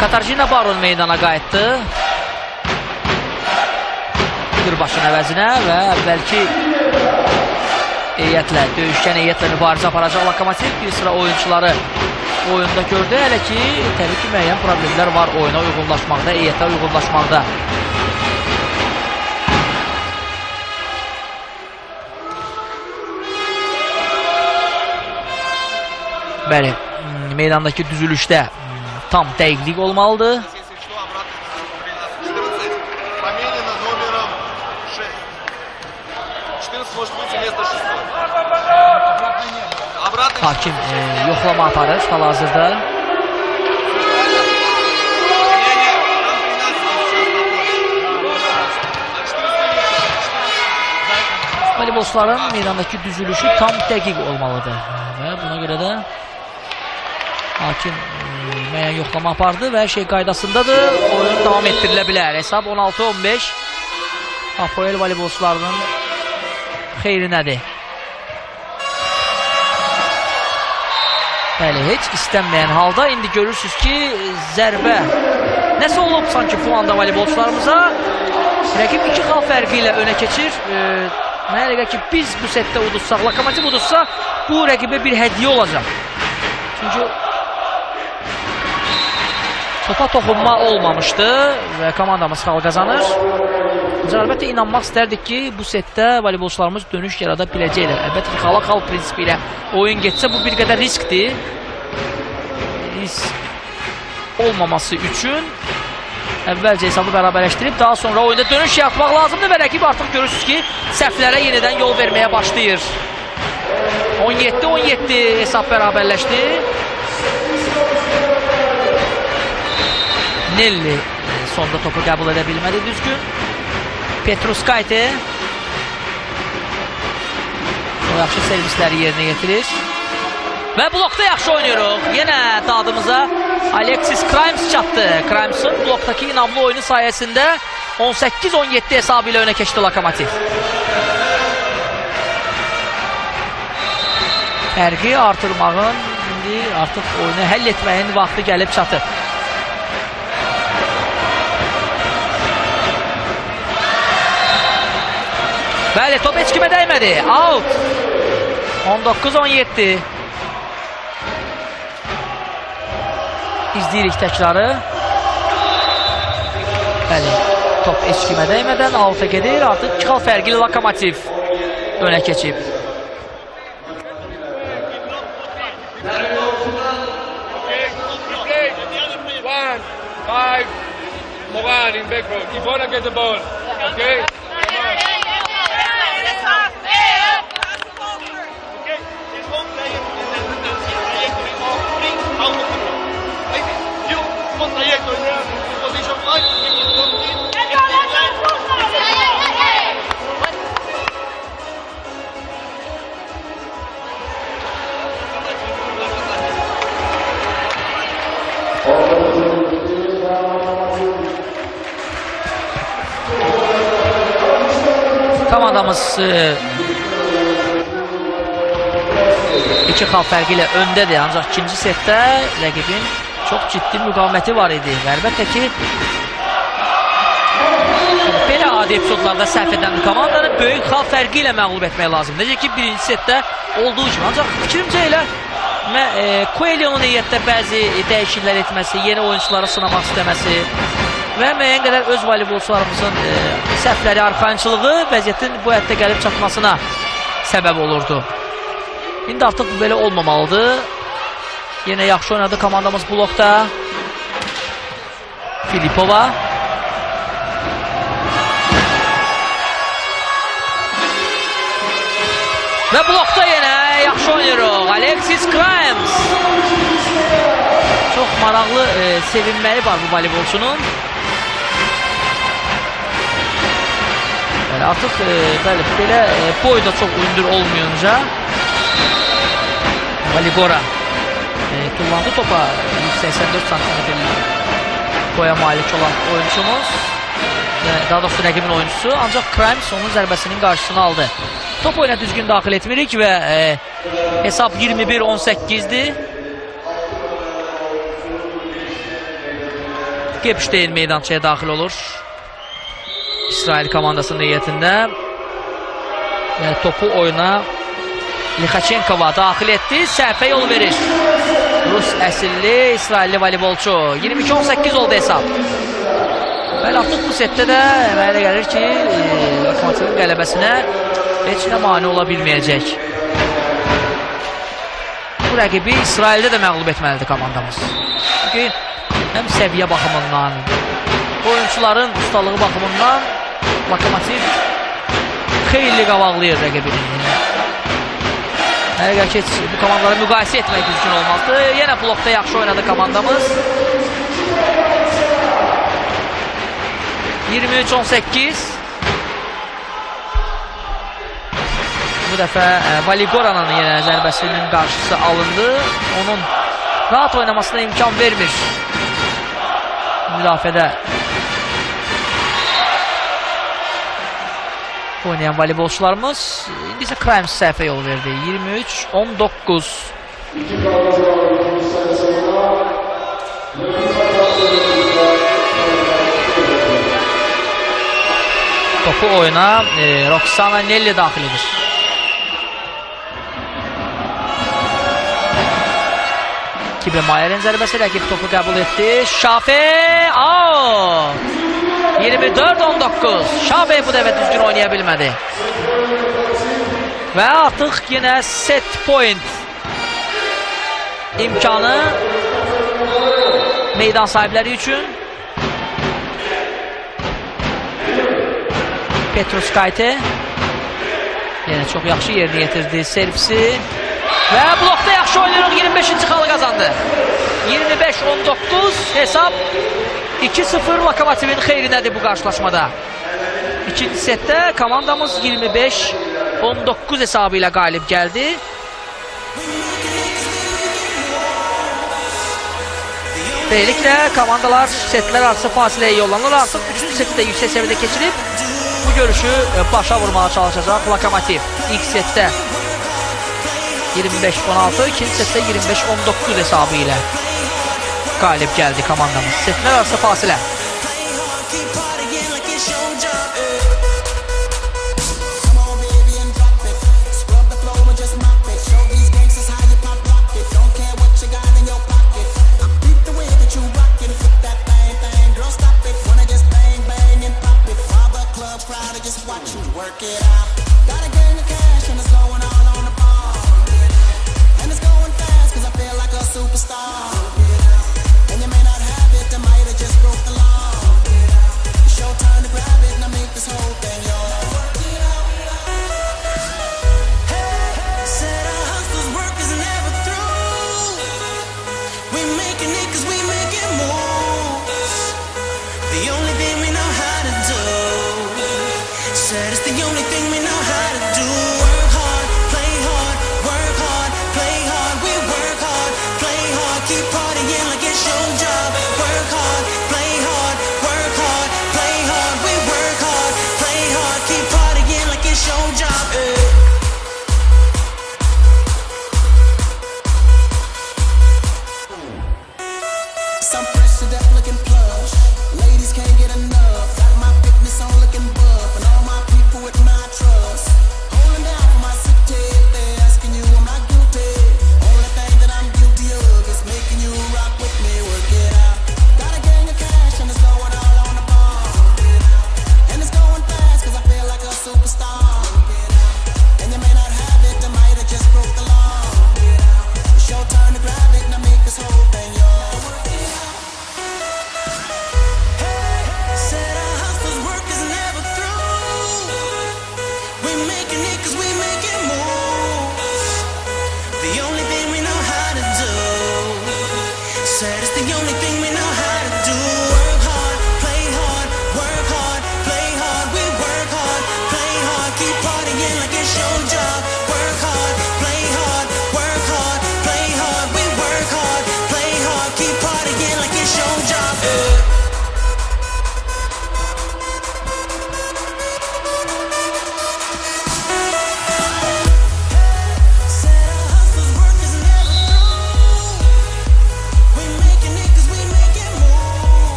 Katarzyna Baron meydana qayıtdı. Qırbaşın əvəzinə və əvvəlki heyətlə, döyüşkən heyətlə mübarizə aparacaq Lokomotiv bir sıra oyuncuları oyunda gördü. Hələ ki, təbii ki, müəyyən problemlər var oyuna uyğunlaşmaqda, heyətə uyğunlaşmaqda. Bəli, meydandakı düzülüşdə tam dəqiqlik olmalıdır. Hakim yoxlama aparır hal-hazırda. Voleybolçuların meydandakı düzülüşü tam dəqiq olmalıdır. Və buna görə də hakim müəyyən yoxlama apardı və hər şey qaydasındadır. Oyun davam etdirilə bilər. Hesab 16-15. Apoel voleybolçularının xeyrinədir. Bəli, heç istənməyən halda indi görürsünüz ki, zərbə nəsə olub sanki bu anda voleybolçularımıza. Rəqib 2 xal fərqi ilə önə keçir. Mənə elə ki, biz bu setdə udutsaq, Lokomotiv udutsa, bu rəqibə bir hədiyyə olacaq. Çünki topa toxunma olmamışdı və komandamız xal qazanır. Əlbəttə inanmaq istərdik ki, bu setdə voleybolçularımız dönüş yarada biləcəklər. Əlbəttə ki, xala-xal prinsipi ilə oyun getsə bu bir qədər riskdir. Risk olmaması üçün əvvəlcə hesabı bərabərləşdirib daha sonra oyunda dönüş yaratmaq lazımdır və rəqib artıq görürsünüz ki, səhvlərə yenidən yol verməyə başlayır. 17-17 hesab bərabərləşdi. Nelli sonda topu qəbul edə bilmədi düzgün. Petruskayte o yaxşı servisləri yerinə getirir. Və blokda yaxşı oynuyoruz. Yenə dadımıza Alexis Crimes çatdı. Crimes'ın blokdakı inamlı oyunu sayəsində 18-17 hesabı ilə önə keçdi Lokomotiv. Fərqi artırmağın, indi artıq oyunu həll etməyin vaxtı gəlib çatır. Bəli, top heç kimə dəymədi. Out. 19-17. İzləyirik təkrarı. Bəli, top heç kimə dəymədən out'a gedir. Artıq 2 xal fərqli Lokomotiv önə keçib. Moran in back row. Ivona get the ball. Okay? Komandamız 2 xal fərqi ilə öndədir. Ancaq ikinci setdə rəqibin çox ciddi müqaviməti var idi. Əlbəttə ki, belə adi epizodlarda səhv edən komandanı böyük xal fərqi ilə məğlub etmək lazım. Necə ki, birinci setdə olduğu kimi. Ancaq fikrimcə elə Coelho'nun heyətdə bəzi dəyişikliklər etməsi, yeni oyuncuları sınamaq istəməsi və müəyyən qədər öz voleybolçularımızın səhvləri, arxayınçılığı vəziyyətin bu həddə gəlib çatmasına səbəb olurdu. İndi artıq bu belə olmamalıdır. Yenə yaxşı oynadı komandamız blokda. Filipova. Və blokda yenə yaxşı oynayırıq. Alexis Crimes. Çox maraqlı sevinməli var bu voleybolçunun. Bəli, artıq bəli, belə boy da çox hündür olmayınca Valigora tullandı topa 184 cm boya malik olan oyuncumuz. Daha doğrusu rəqibin oyuncusu. Ancaq Crimes onun zərbəsinin qarşısını aldı. Top oyuna düzgün daxil etmirik və hesab 21-18'dir. Gepşteyn meydançaya daxil olur. İsrail komandasının heyətində. Topu oyuna Lixachenkova daxil etdi. Səhvə yol verir. Rus əsilli İsrailli voleybolçu. 22-18 oldu hesab. Bəli, artıq bu setdə də əmələ gəlir ki, Lokomotivin qələbəsinə heç nə mane ola bilməyəcək. Bu rəqibi İsraildə də məğlub etməlidir komandamız. Çünki həm səviyyə baxımından, oyuncuların ustalığı baxımından Lokomotiv xeyli qabaqlayır rəqibini. Həqiqət ki, bu komandaları müqayisə etmək düzgün olmazdı. Yenə blokda yaxşı oynadı komandamız. 23-18. Bu dəfə Valigora'nın yenə zərbəsinin qarşısı alındı. Onun rahat oynamasına imkan vermir müdafiədə oynayan voleybolçularımız. İndi isə Crimes səhvə yol verdi. 23-19. Topu oyuna Roxana Nelli daxil edir. Kibe Mayer'in zərbəsi, rəqib topu qəbul etdi. Şafe! 24-19. Şafe bu dəfə düzgün oynaya bilmədi. Və artıq yenə set point imkanı meydan sahibləri üçün. Petruskayte yenə çox yaxşı yerinə yetirdi servisi və blokda yaxşı oynayırıq. 25-ci xalı qazandı. 25-19 hesab 2-0 Lokomotivin xeyrinədir bu qarşılaşmada. İkinci setdə komandamız 25-19 hesabı ilə qalib gəldi. Beləliklə komandalar setlər arası fasiləyə yollanır. Artıq 3-cü seti də yüksək səviyyədə keçirib bu görüşü başa vurmağa çalışacaq Lokomotiv. İlk setdə 25-16, ikinci setdə 25-19 hesabı ilə qalib gəldi komandamız. Setlər arası fasilə. The only thing we know how to do. Said it's the only thing we know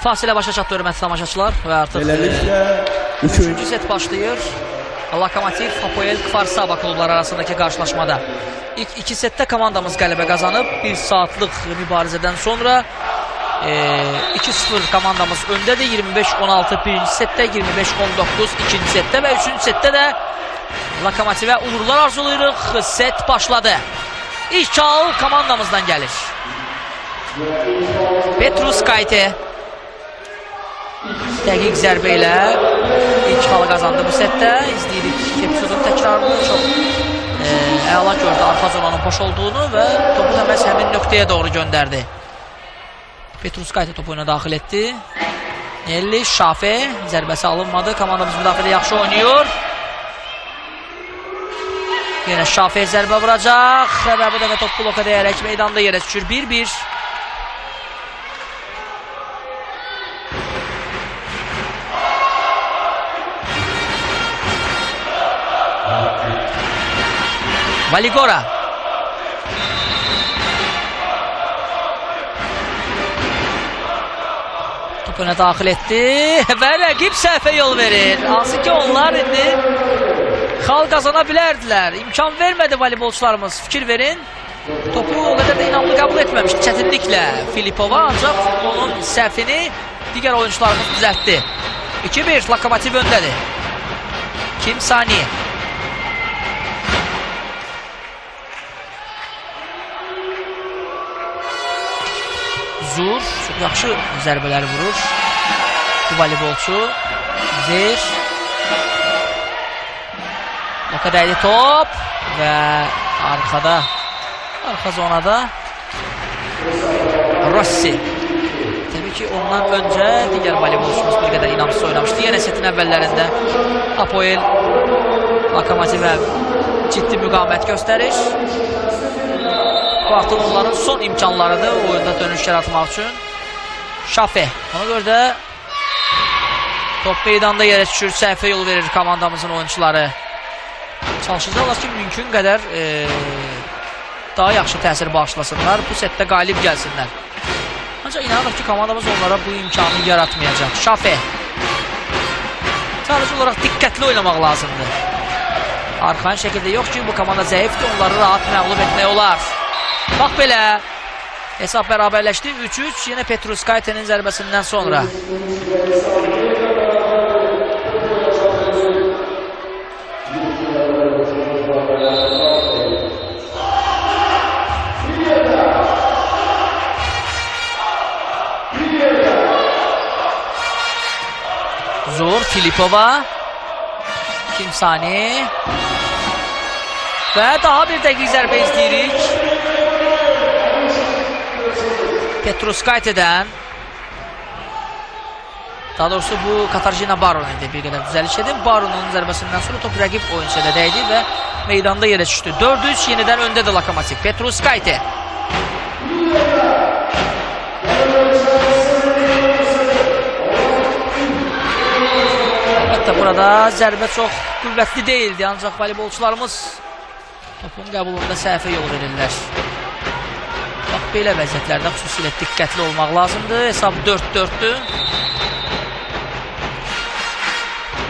Fasilə başa çatdı hörmətli tamaşaçılar və artıq Beləliklə 3-cü set başlayır. Lokomotiv Hapoel Kvarsaba klubları arasındakı qarşılaşmada. İlk 2 setdə komandamız qələbə qazanıb. 1 saatlıq mübarizədən sonra 2-0 komandamız öndədir. 25-16 birinci setdə, 25-19 ikinci setdə və 3-cü setdə də Lokomotivə uğurlar arzulayırıq. Set başladı. İlk hal komandamızdan gəlir. Petrus Kayte dəqiq zərbə ilə ilk halı qazandı bu setdə. İzləyirik epizodun təkrarını. Çox əla gördü arxa zonanın boş olduğunu və topu da məhz həmin nöqtəyə doğru göndərdi. Petrus Kayte topu oyuna daxil etdi. Nelli Şafe zərbəsi alınmadı. Komandamız müdafiədə yaxşı oynayır. Yenə Şafe zərbə vuracaq və bu dəfə top bloka dəyərək meydanda yerə düşür. 1-1. Valigora. Top önə daxil etdi və rəqib səhvə yol verir. Hansı ki onlar indi xal qazana bilərdilər. İmkan vermədi voleybolçularımız. Fikir verin. Topu o qədər də inamlı qəbul etməmişdi çətinliklə Filipova, ancaq onun səhvini digər oyuncularımız düzəltdi. 2-1 Lokomotiv öndədir. Kim Sani. Zur çox yaxşı zərbələri vurur. Bu voleybolçu Zir. Boka dəydi top və arxa zonada Rossi. Təbii ki ondan öncə digər voleybolçumuz bir qədər inamsız oynamışdı. Yenə setin əvvəllərində Hapoel Lokomotivə ciddi müqavimət göstərir. Bu artıq onların son imkanlarıdır oyunda dönüş yaratmaq üçün. Şafe. Ona görə də top meydanda yerə düşür. Səhvə yol verir komandamızın oyuncuları. Çalışacaqlar ki, mümkün qədər daha yaxşı təsir bağışlasınlar. Bu setdə qalib gəlsinlər. Ancaq inanırıq ki, komandamız onlara bu imkanı yaratmayacaq. Şafe. Sadəcə olaraq diqqətli oynamaq lazımdır. Arxain şəkildə yox ki, bu komanda zəifdir. Onları rahat məğlub etmək olar. Bax belə. Hesab bərabərləşdi. 3-3. Yenə Petrus Kayte'nin zərbəsindən sonra. Zur, Filipova. Kim Sani. Və daha bir dəqiq zərbə izləyirik. Petrus Kayte'dən. Daha doğrusu bu Katarzyna Baron idi. Bir qədər düzəliş edin. Baron'un zərbəsindən sonra top rəqib oyuncuya dəydi və meydanda yerə düşdü. 4-3 yenidən öndədir Lokomotiv. Petrus Kayte. Əlbəttə burada zərbə çox qüvvətli deyildi. Ancaq voleybolçularımız topun qəbulunda səhvə yol verirlər. Bax, belə vəziyyətlərdə xüsusilə diqqətli olmaq lazımdır. Hesab 4-4-dür.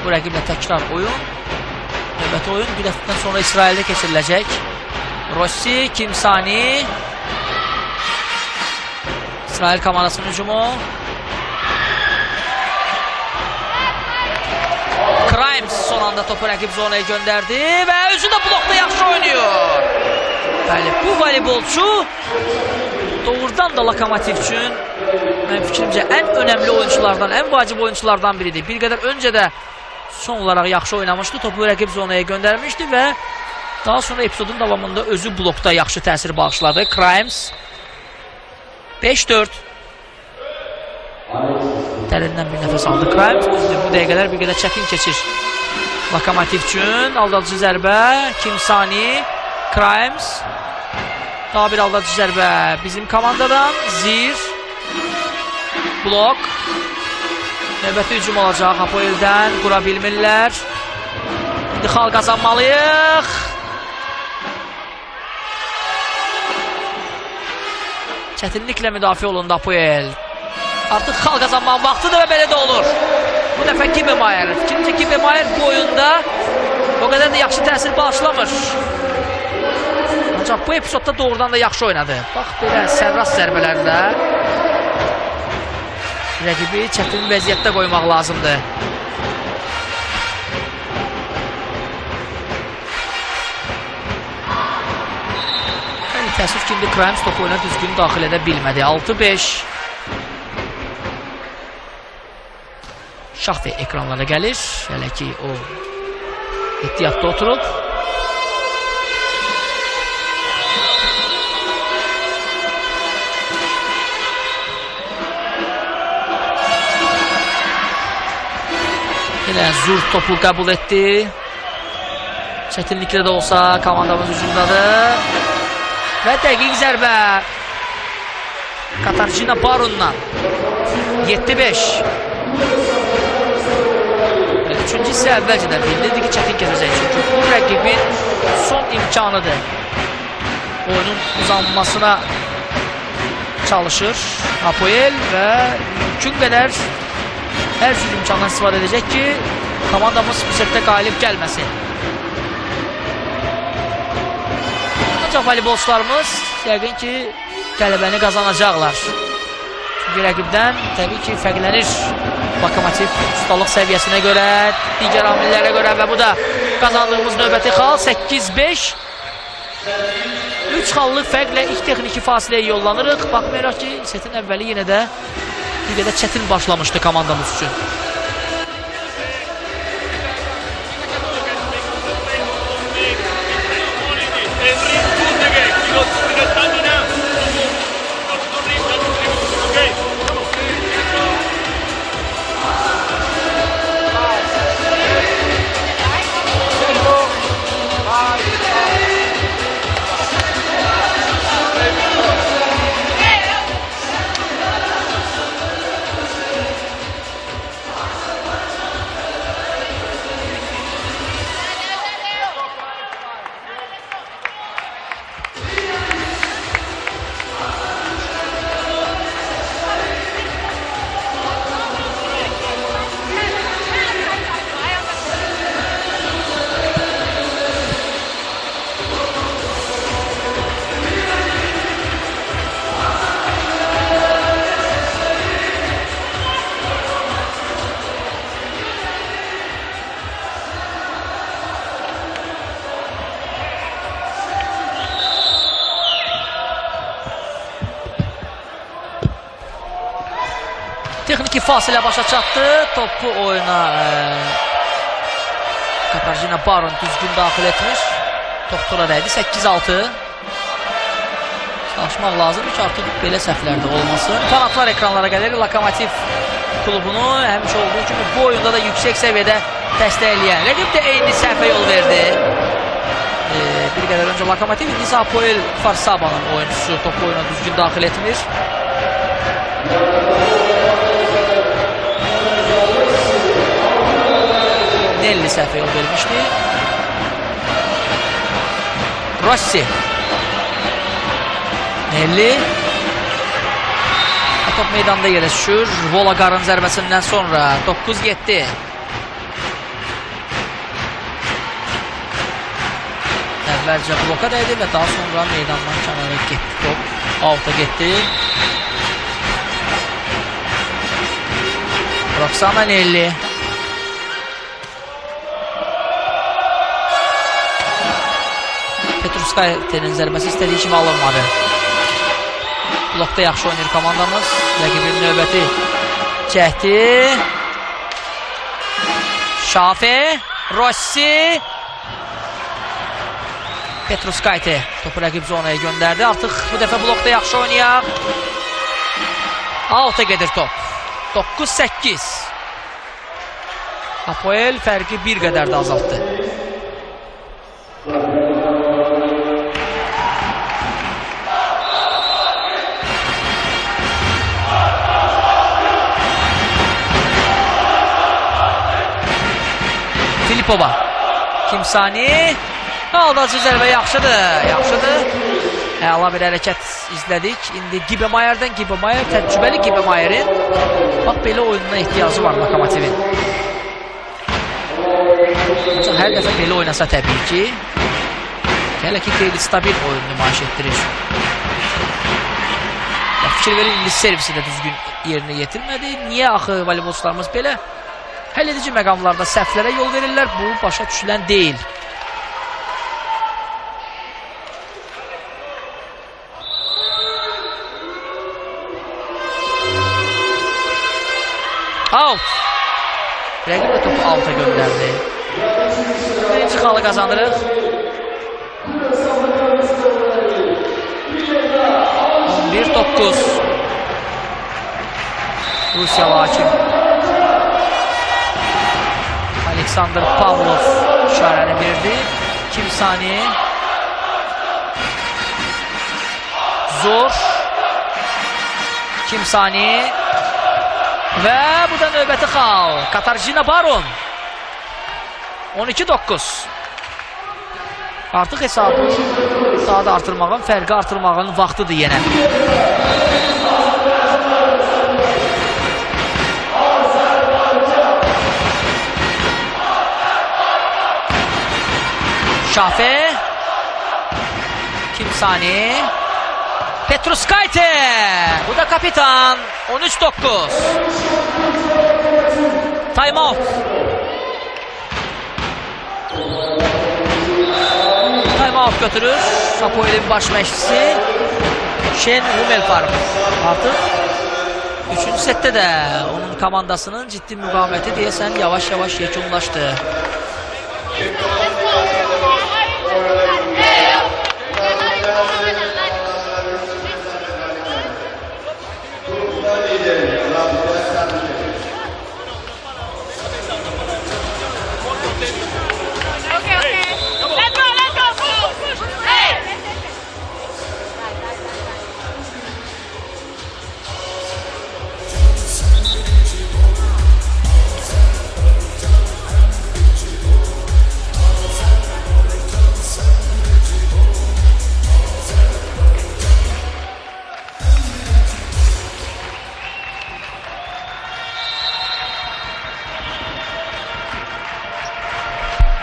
Bu rəqiblə təkrar oyun. Növbəti oyun bir həftədən sonra İsraildə keçiriləcək. Rossi, Kim Sani. İsrail komandasının hücumu. Crimes son anda topu rəqib zonaya göndərdi və özü də blokda yaxşı oynayır. Bəli, bu voleybolçu doğrudan da Lokomotiv üçün mənim fikrimcə ən önəmli oyunculardan, ən vacib oyunculardan biridir. Bir qədər öncə də son olaraq yaxşı oynamışdı, topu rəqib zonaya göndərmişdi və daha sonra epizodun davamında özü blokda yaxşı təsir bağışladı. Crimes 5-4. Dərindən bir nəfəs aldı Crimes. Bu dəqiqələr bir qədər çətin keçir Lokomotiv üçün. Aldadıcı zərbə. Kim Sani. Crimes. Daha bir aldadıcı zərbə bizim komandadan. Zir. Blok. Növbəti hücum olacaq Hapoel'dən. Qura bilmirlər. İndi xal qazanmalıyıq. Çətinliklə müdafiə olundu Hapoel. Artıq xal qazanmaq vaxtıdır və belə də olur. Bu dəfə Kibemeyer. Fikrimcə Kibemeyer bu oyunda o qədər də yaxşı təsir bağışlamır. Ancaq bu epizodda doğrudan da yaxşı oynadı. Bax, belə sərrast zərbələrlə rəqibi çətin vəziyyətdə qoymaq lazımdır. Təəssüf ki, indi Crimes topu oyuna düzgün daxil edə bilmədi. 6-5. Şahve ekranlara gəlir. Hələ ki, o ehtiyatda oturub. Yine Zur topu qəbul etdi. Çətinliklə də olsa komandamız hücumdadır. Və dəqiq zərbə Katarzyna Barun'dan 7-5. Üçüncü hissə əvvəlcədən bildirdi ki, çətin keçəcək. Çünki bu rəqibin son imkanıdır. Oyunun uzanmasına çalışır Apoel və mümkün qədər hər cür imkandan istifadə edəcək ki, komandamız bu setdə qalib gəlməsin. Ancaq voleybolçularımız yəqin ki, qələbəni qazanacaqlar. Çünki rəqibdən təbii ki, fərqlənir Lokomotiv ustalıq səviyyəsinə görə, digər amillərə görə və bu da qazandığımız növbəti xal 8-5. 3 xallıq fərqlə ilk texniki fasiləyə yollanırıq. Baxmayaraq ki, setin əvvəli yenə də bir qədər çətin başlamışdı komandamız üçün. Texniki fasilə başa çatdı. Topu oyuna Katarzyna Barun düzgün daxil etmiş. Toxtura dəydi. 8-6. Çalışmaq lazımdır ki, artıq belə səhvlərdə olmasın. Fanatlar ekranlara gəlir. Lokomotiv klubunu həmişə olduğu kimi bu oyunda da yüksək səviyyədə dəstəkləyən. Rəqib də eyni səhvə yol verdi. Bir qədər öncə Lokomotiv, indi isə Apoel Farsabanın oyuncusu topu oyuna düzgün daxil etmiş. Nelli səhvə yol vermişdi. Rossi. Nelli. Top meydanda yerə düşür. Volagar'ın zərbəsindən sonra 9-7. Əvvəlcə bloka dəydi və daha sonra meydandan kənara getdi top. Out'a getdi. Roxana Nelli. Petruskayte'nin zərbəsi istədiyi kimi alınmadı. Blokda yaxşı oynayır komandamız. Rəqibin növbəti cəhdi. Şafe. Rossi. Petruskayte topu rəqib zonaya göndərdi. Artıq bu dəfə blokda yaxşı oynayaq. Out'a gedir top. 9-8. Apoel fərqi bir qədər də azaltdı. Filipova. Kimsani. Aldacı zərbə yaxşıdır. Yaxşıdır. Əla bir hərəkət izlədik. İndi Gibemayer'dən Gibemayer, təcrübəli Gibemayer'in bax belə oyununa ehtiyacı var Lokomotivin. Ancaq hər dəfə belə oynasa təbii ki, hələ ki qeyri stabil oyun nümayiş etdirir. Fikir verin, indi servisi də düzgün yerinə yetirmədi. Niyə axı voleybolçularımız belə həll edici məqamlarda səhvlərə yol verirlər? Bu başa düşülən deyil. Out. Rəqib də topu out'a göndərdi. Birinci xalı qazanırıq. 11-9. Rusiyalı hakim Aleksandr Pavlov işarəni verdi. 2 saniye. Zor. 2 saniye. Və bu da növbəti xal. Katarzyna Baron. 12-9. Artıq hesabı daha da artırmağın, fərqi artırmağın vaxtıdır yenə. Şafe. 2 saniye. Petruskайте. Bu da kapitan. 13-9. Time out. Time out götürür. Sapoel'in baş məşqçisi Şen Humelfarm. Artıq 3-cü setdə də onun komandasının ciddi müqaviməti deyəsən yavaş-yavaş yekunlaşdı.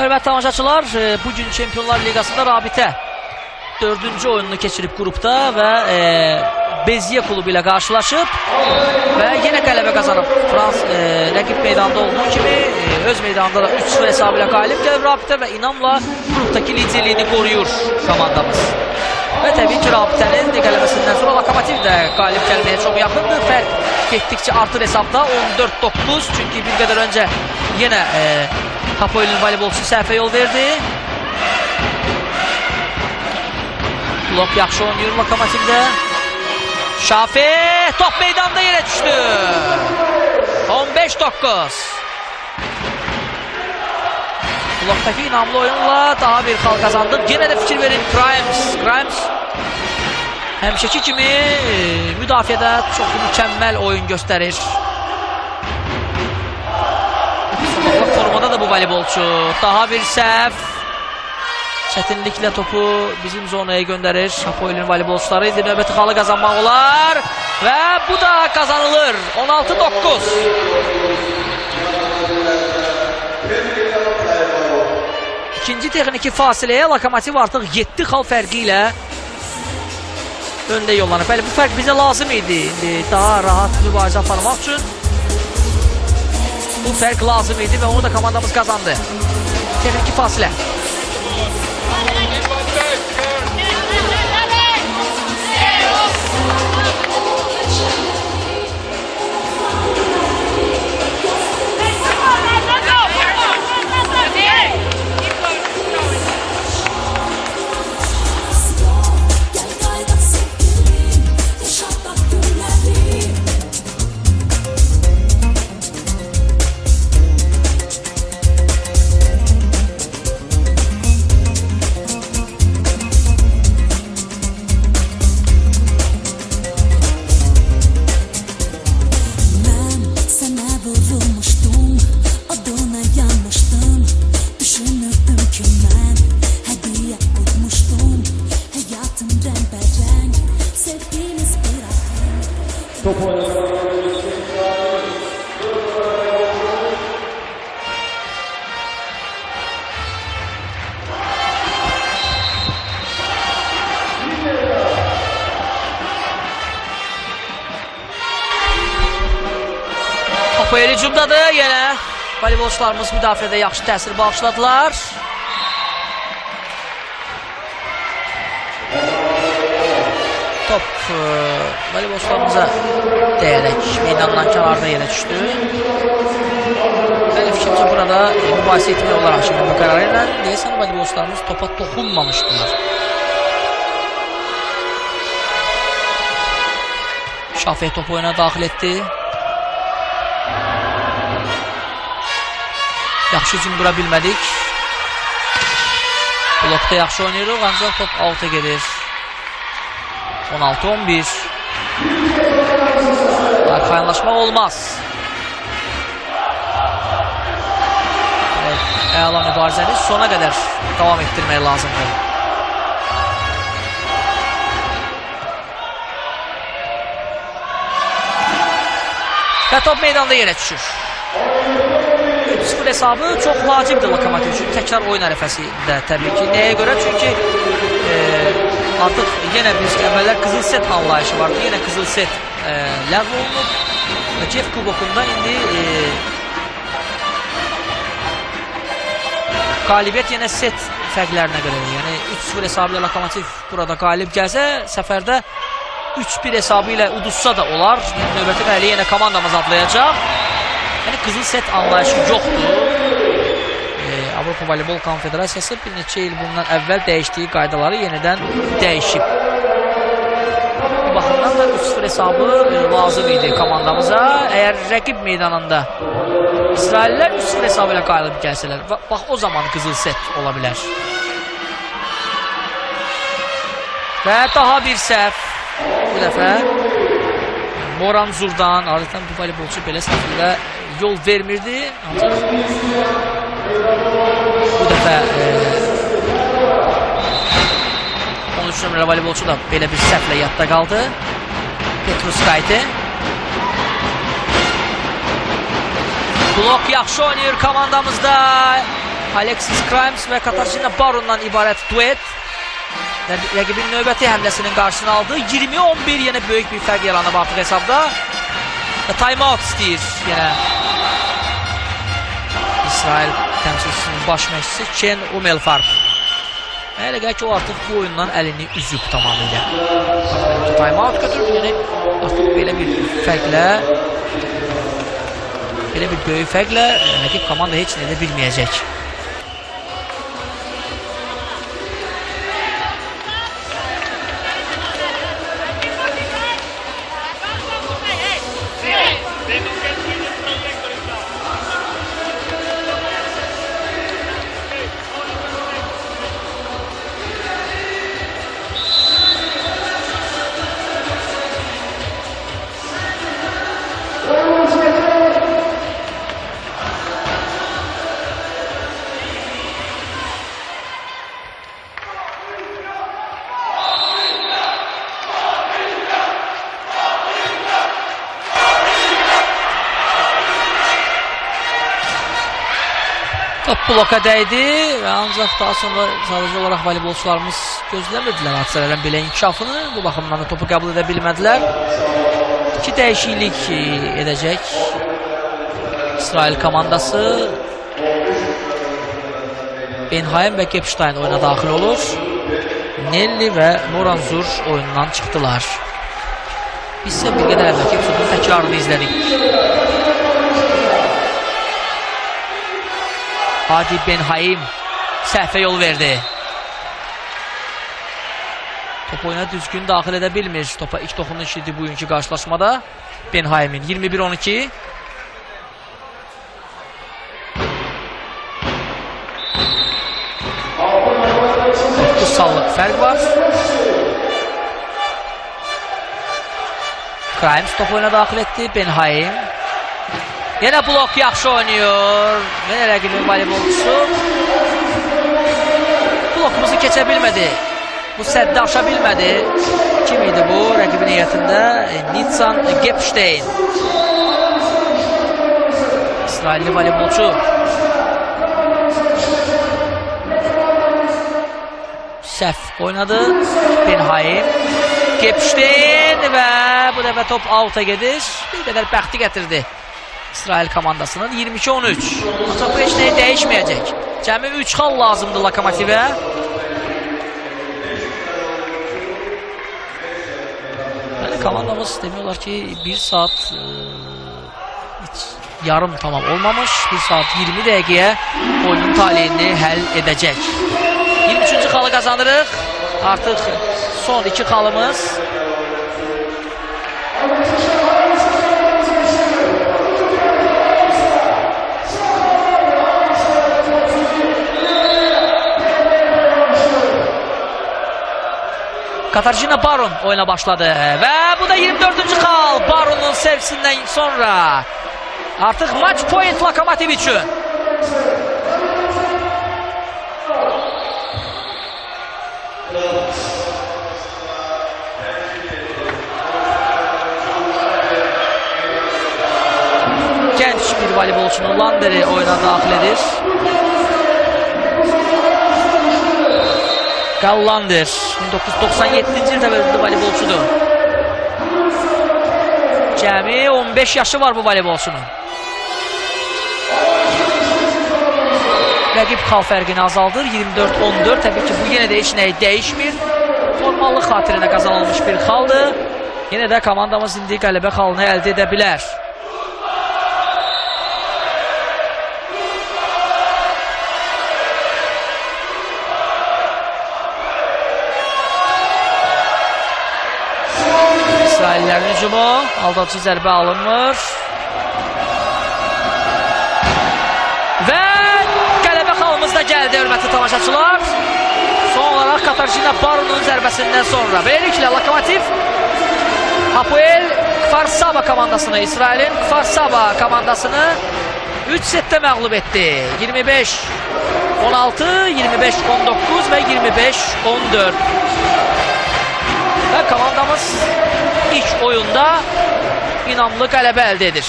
Hörmətli tamaşaçılar, bugün Çempionlar Liqasında Rabitə 4-cü oyununu keçirib qrupda və Beziye klubu ilə qarşılaşıb və yenə qələbə qazanıb. Frans rəqib meydanda olduğu kimi öz meydanda da 3-0 hesabı ilə qalib gəlib Rabitə və inamla qrupdakı liderliyini qoruyur komandamız. Və təbii ki, Rabitənin qələbəsindən sonra Lokomotiv də qalib gəlməyə çox yaxındır. Fərq getdikcə artır hesabda 14-9, çünki bir qədər öncə yenə Hapoel'in voleybolçusu səhvə yol verdi. Blok yaxşı oynayır Lokomotivdə. Şafe top meydanda yerə düşdü. 15-9. Blokdakı inamlı oyunla daha bir xal qazandıq. Yenə də fikir verin Grimes həmişəki kimi müdafiədə çox mükəmməl oyun göstərir. Formada da bu voleybolçu. Daha bir səhv. Çətinliklə topu bizim zonaya göndərir. Hapoel'in voleybolçuları indi növbəti xalı qazanmaq olar. Və bu da qazanılır. 16-9. İkinci texniki fasiləyə Lokomotiv artıq 7 xal fərqi ilə öndə yollanır. Bəli, bu fərq bizə lazım idi. İndi daha rahat mübarizə aparmaq üçün bu fərq lazım idi və onu da komandamız qazandı. Texniki fasilə. Top oynadı. Topu el hücumdadır yenə. Voleybolçularımız müdafiədə yaxşı təsir bağışladılar. Top voleybolçularımıza dəyərək meydandan kənarda yerə düşdü. Mənim fikrimcə burada mübahisə etmək olar hakimin bu qərarı ilə. Deyəsən voleybolçularımız topa toxunmamışdılar. Şafiyə topu oyuna daxil etdi. Yaxşı hücum qura bilmədik. Blokda yaxşı oynayırıq, ancaq top out'a gedir. 16-11. Arxayınlaşmaq olmaz. Əla mübarizəni sona qədər davam etdirmək lazımdır. Və top meydanda yerə düşür. 3-0 hesabı çox vacibdir Lokomotiv üçün. Təkrar oyun ərəfəsində təbii ki. Nəyə görə? Çünki artıq yenə biz əvvəllər qızıl set anlayışı vardı. Yenə qızıl set ləğv olunub. Və Cef kubokunda indi qalibiyyət yenə set fərqlərinə görədir. Yəni 3-0 hesabı ilə Lokomotiv burada qalib gəlsə, səfərdə 3-1 hesabı ilə uduzsa da olar. Növbəti qaylı yenə komandamız adlayacaq. Yəni qızıl set anlayışı yoxdur. Avropa Voleybol Konfederasiyası bir neçə il bundan əvvəl dəyişdiyi qaydaları yenidən dəyişib. Bu baxımdan da 3-0 hesabı lazım idi komandamıza. Əgər rəqib meydanında İsraillər 3-0 hesabı ilə qalib gəlsələr, bax o zaman qızıl set ola bilər. Və daha bir səhv bu dəfə Moranzur'dan, adətən bu voleybolçu belə səhvlə yol vermirdi. Ancaq bu dəfə 13 nömrəli voleybolçu da belə bir səhvlə yadda qaldı. Petruskayte. Blok yaxşı oynayır komandamızda. Alexis Grimes və Katarzyna Baron'dan ibarət duet. Rəqibin növbəti həmləsinin qarşısını aldı. 20-11 yenə böyük bir fərq yaranıb artıq hesabda. Time-out istəyir yenə İsrail təmsilçisinin baş məşqçisi Ken Umelfarb. Elə gəlir ki, o artıq bu oyundan əlini üzüb tamamilə. Time-out götürüb, yəni artıq belə bir fərqlə, belə bir böyük fərqlə rəqib komanda heç nə edə bilməyəcək. Top bloka dəydi və ancaq daha sonra sadəcə olaraq voleybolçularımız gözləmirdilər hadisələrin belə inkişafını. Bu baxımdan da topu qəbul edə bilmədilər. İki dəyişiklik edəcək İsrail komandası. Benhaim və Gepstein oyuna daxil olur. Nelli və Moranzur oyundan çıxdılar. Biz isə bir qədər əvvəlki episodun təkrarını izlədik. Hadi Benhaim səhvə yol verdi. Top oyuna düzgün daxil edə bilmir. Topa ilk toxunuş idi bugünkü qarşılaşmada. Benhaimin 21-12. Sallıq fərq var. Grimes top oyuna daxil etdi. Benhaim. Yenə blok yaxşı oynayır. Yenə rəqibin voleybolçusu. Blokumuzu keçə bilmədi. bu səddi aşa bilmədi. Kim idi bu rəqibin heyətində? Nitsan Gepstein. İsrailli voleybolçu. Səhv oynadı. Benhaim. Gepstein və bu dəfə top out'a gedir. Bir qədər bəxti gətirdi İsrail komandasının. 22-13. Ancaq bu heç nəyi dəyişməyəcək. Cəmi 3 xal lazımdır Lokomotivə. Yəni komandamız demək olar ki 1 saat yarım tamam olmamış. 1 saat 20 dəqiqəyə oyunun taleyini həll edəcək. 23-cü xalı qazanırıq. Artıq son 2 xalımız. Katarzyna Baron oyuna başladı və bu da 24-cü xal Baron'un servisindən sonra artıq match point Lokomotiv üçün. Genç bir voleybolçunun Landeri oyuna daxil edir. Gallander 1997-ci ildə verildi voleybolçudur. Cəmi 15 yaşı var bu voleybolçunun. Rəqib xal fərqini azaldır. 24-14. Təbii ki bu yenə də heç nəyi dəyişmir. Formallıq xatirinə qazanılmış bir xaldır. Yenə də komandamız indi qələbə xalını əldə edə bilər. İsraillərin hücumu, aldadıcı zərbə alınmır. Və qələbə xalımız da gəldi, hörmətli tamaşaçılar. Son olaraq Katarzyna Baron'un zərbəsindən sonra. Beləliklə Lokomotiv Hapoel Kfar Saba komandasını, İsrailin Kfar Saba komandasını 3 setdə məğlub etdi. 25-16, 25-19 və 25-14. Və komandamız ilk oyunda inamlı qələbə əldə edir.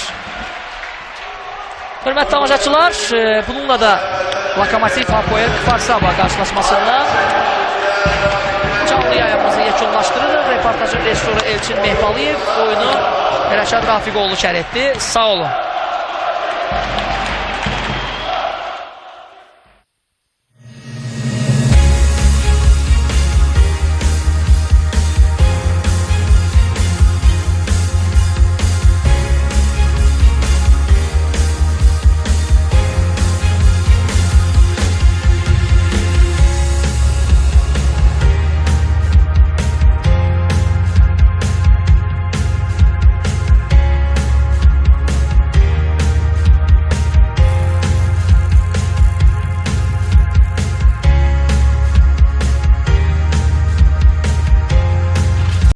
Hörmətli tamaşaçılar, bununla da Lokomotiv Hapoel Kfar Saba qarşılaşmasında canlı yayımızı yekunlaşdırırıq. Reportajın rejissoru Elçin Mehbaliyev, oyunu Rəşad Rafiqoğlu şərh etdi. Sağ olun.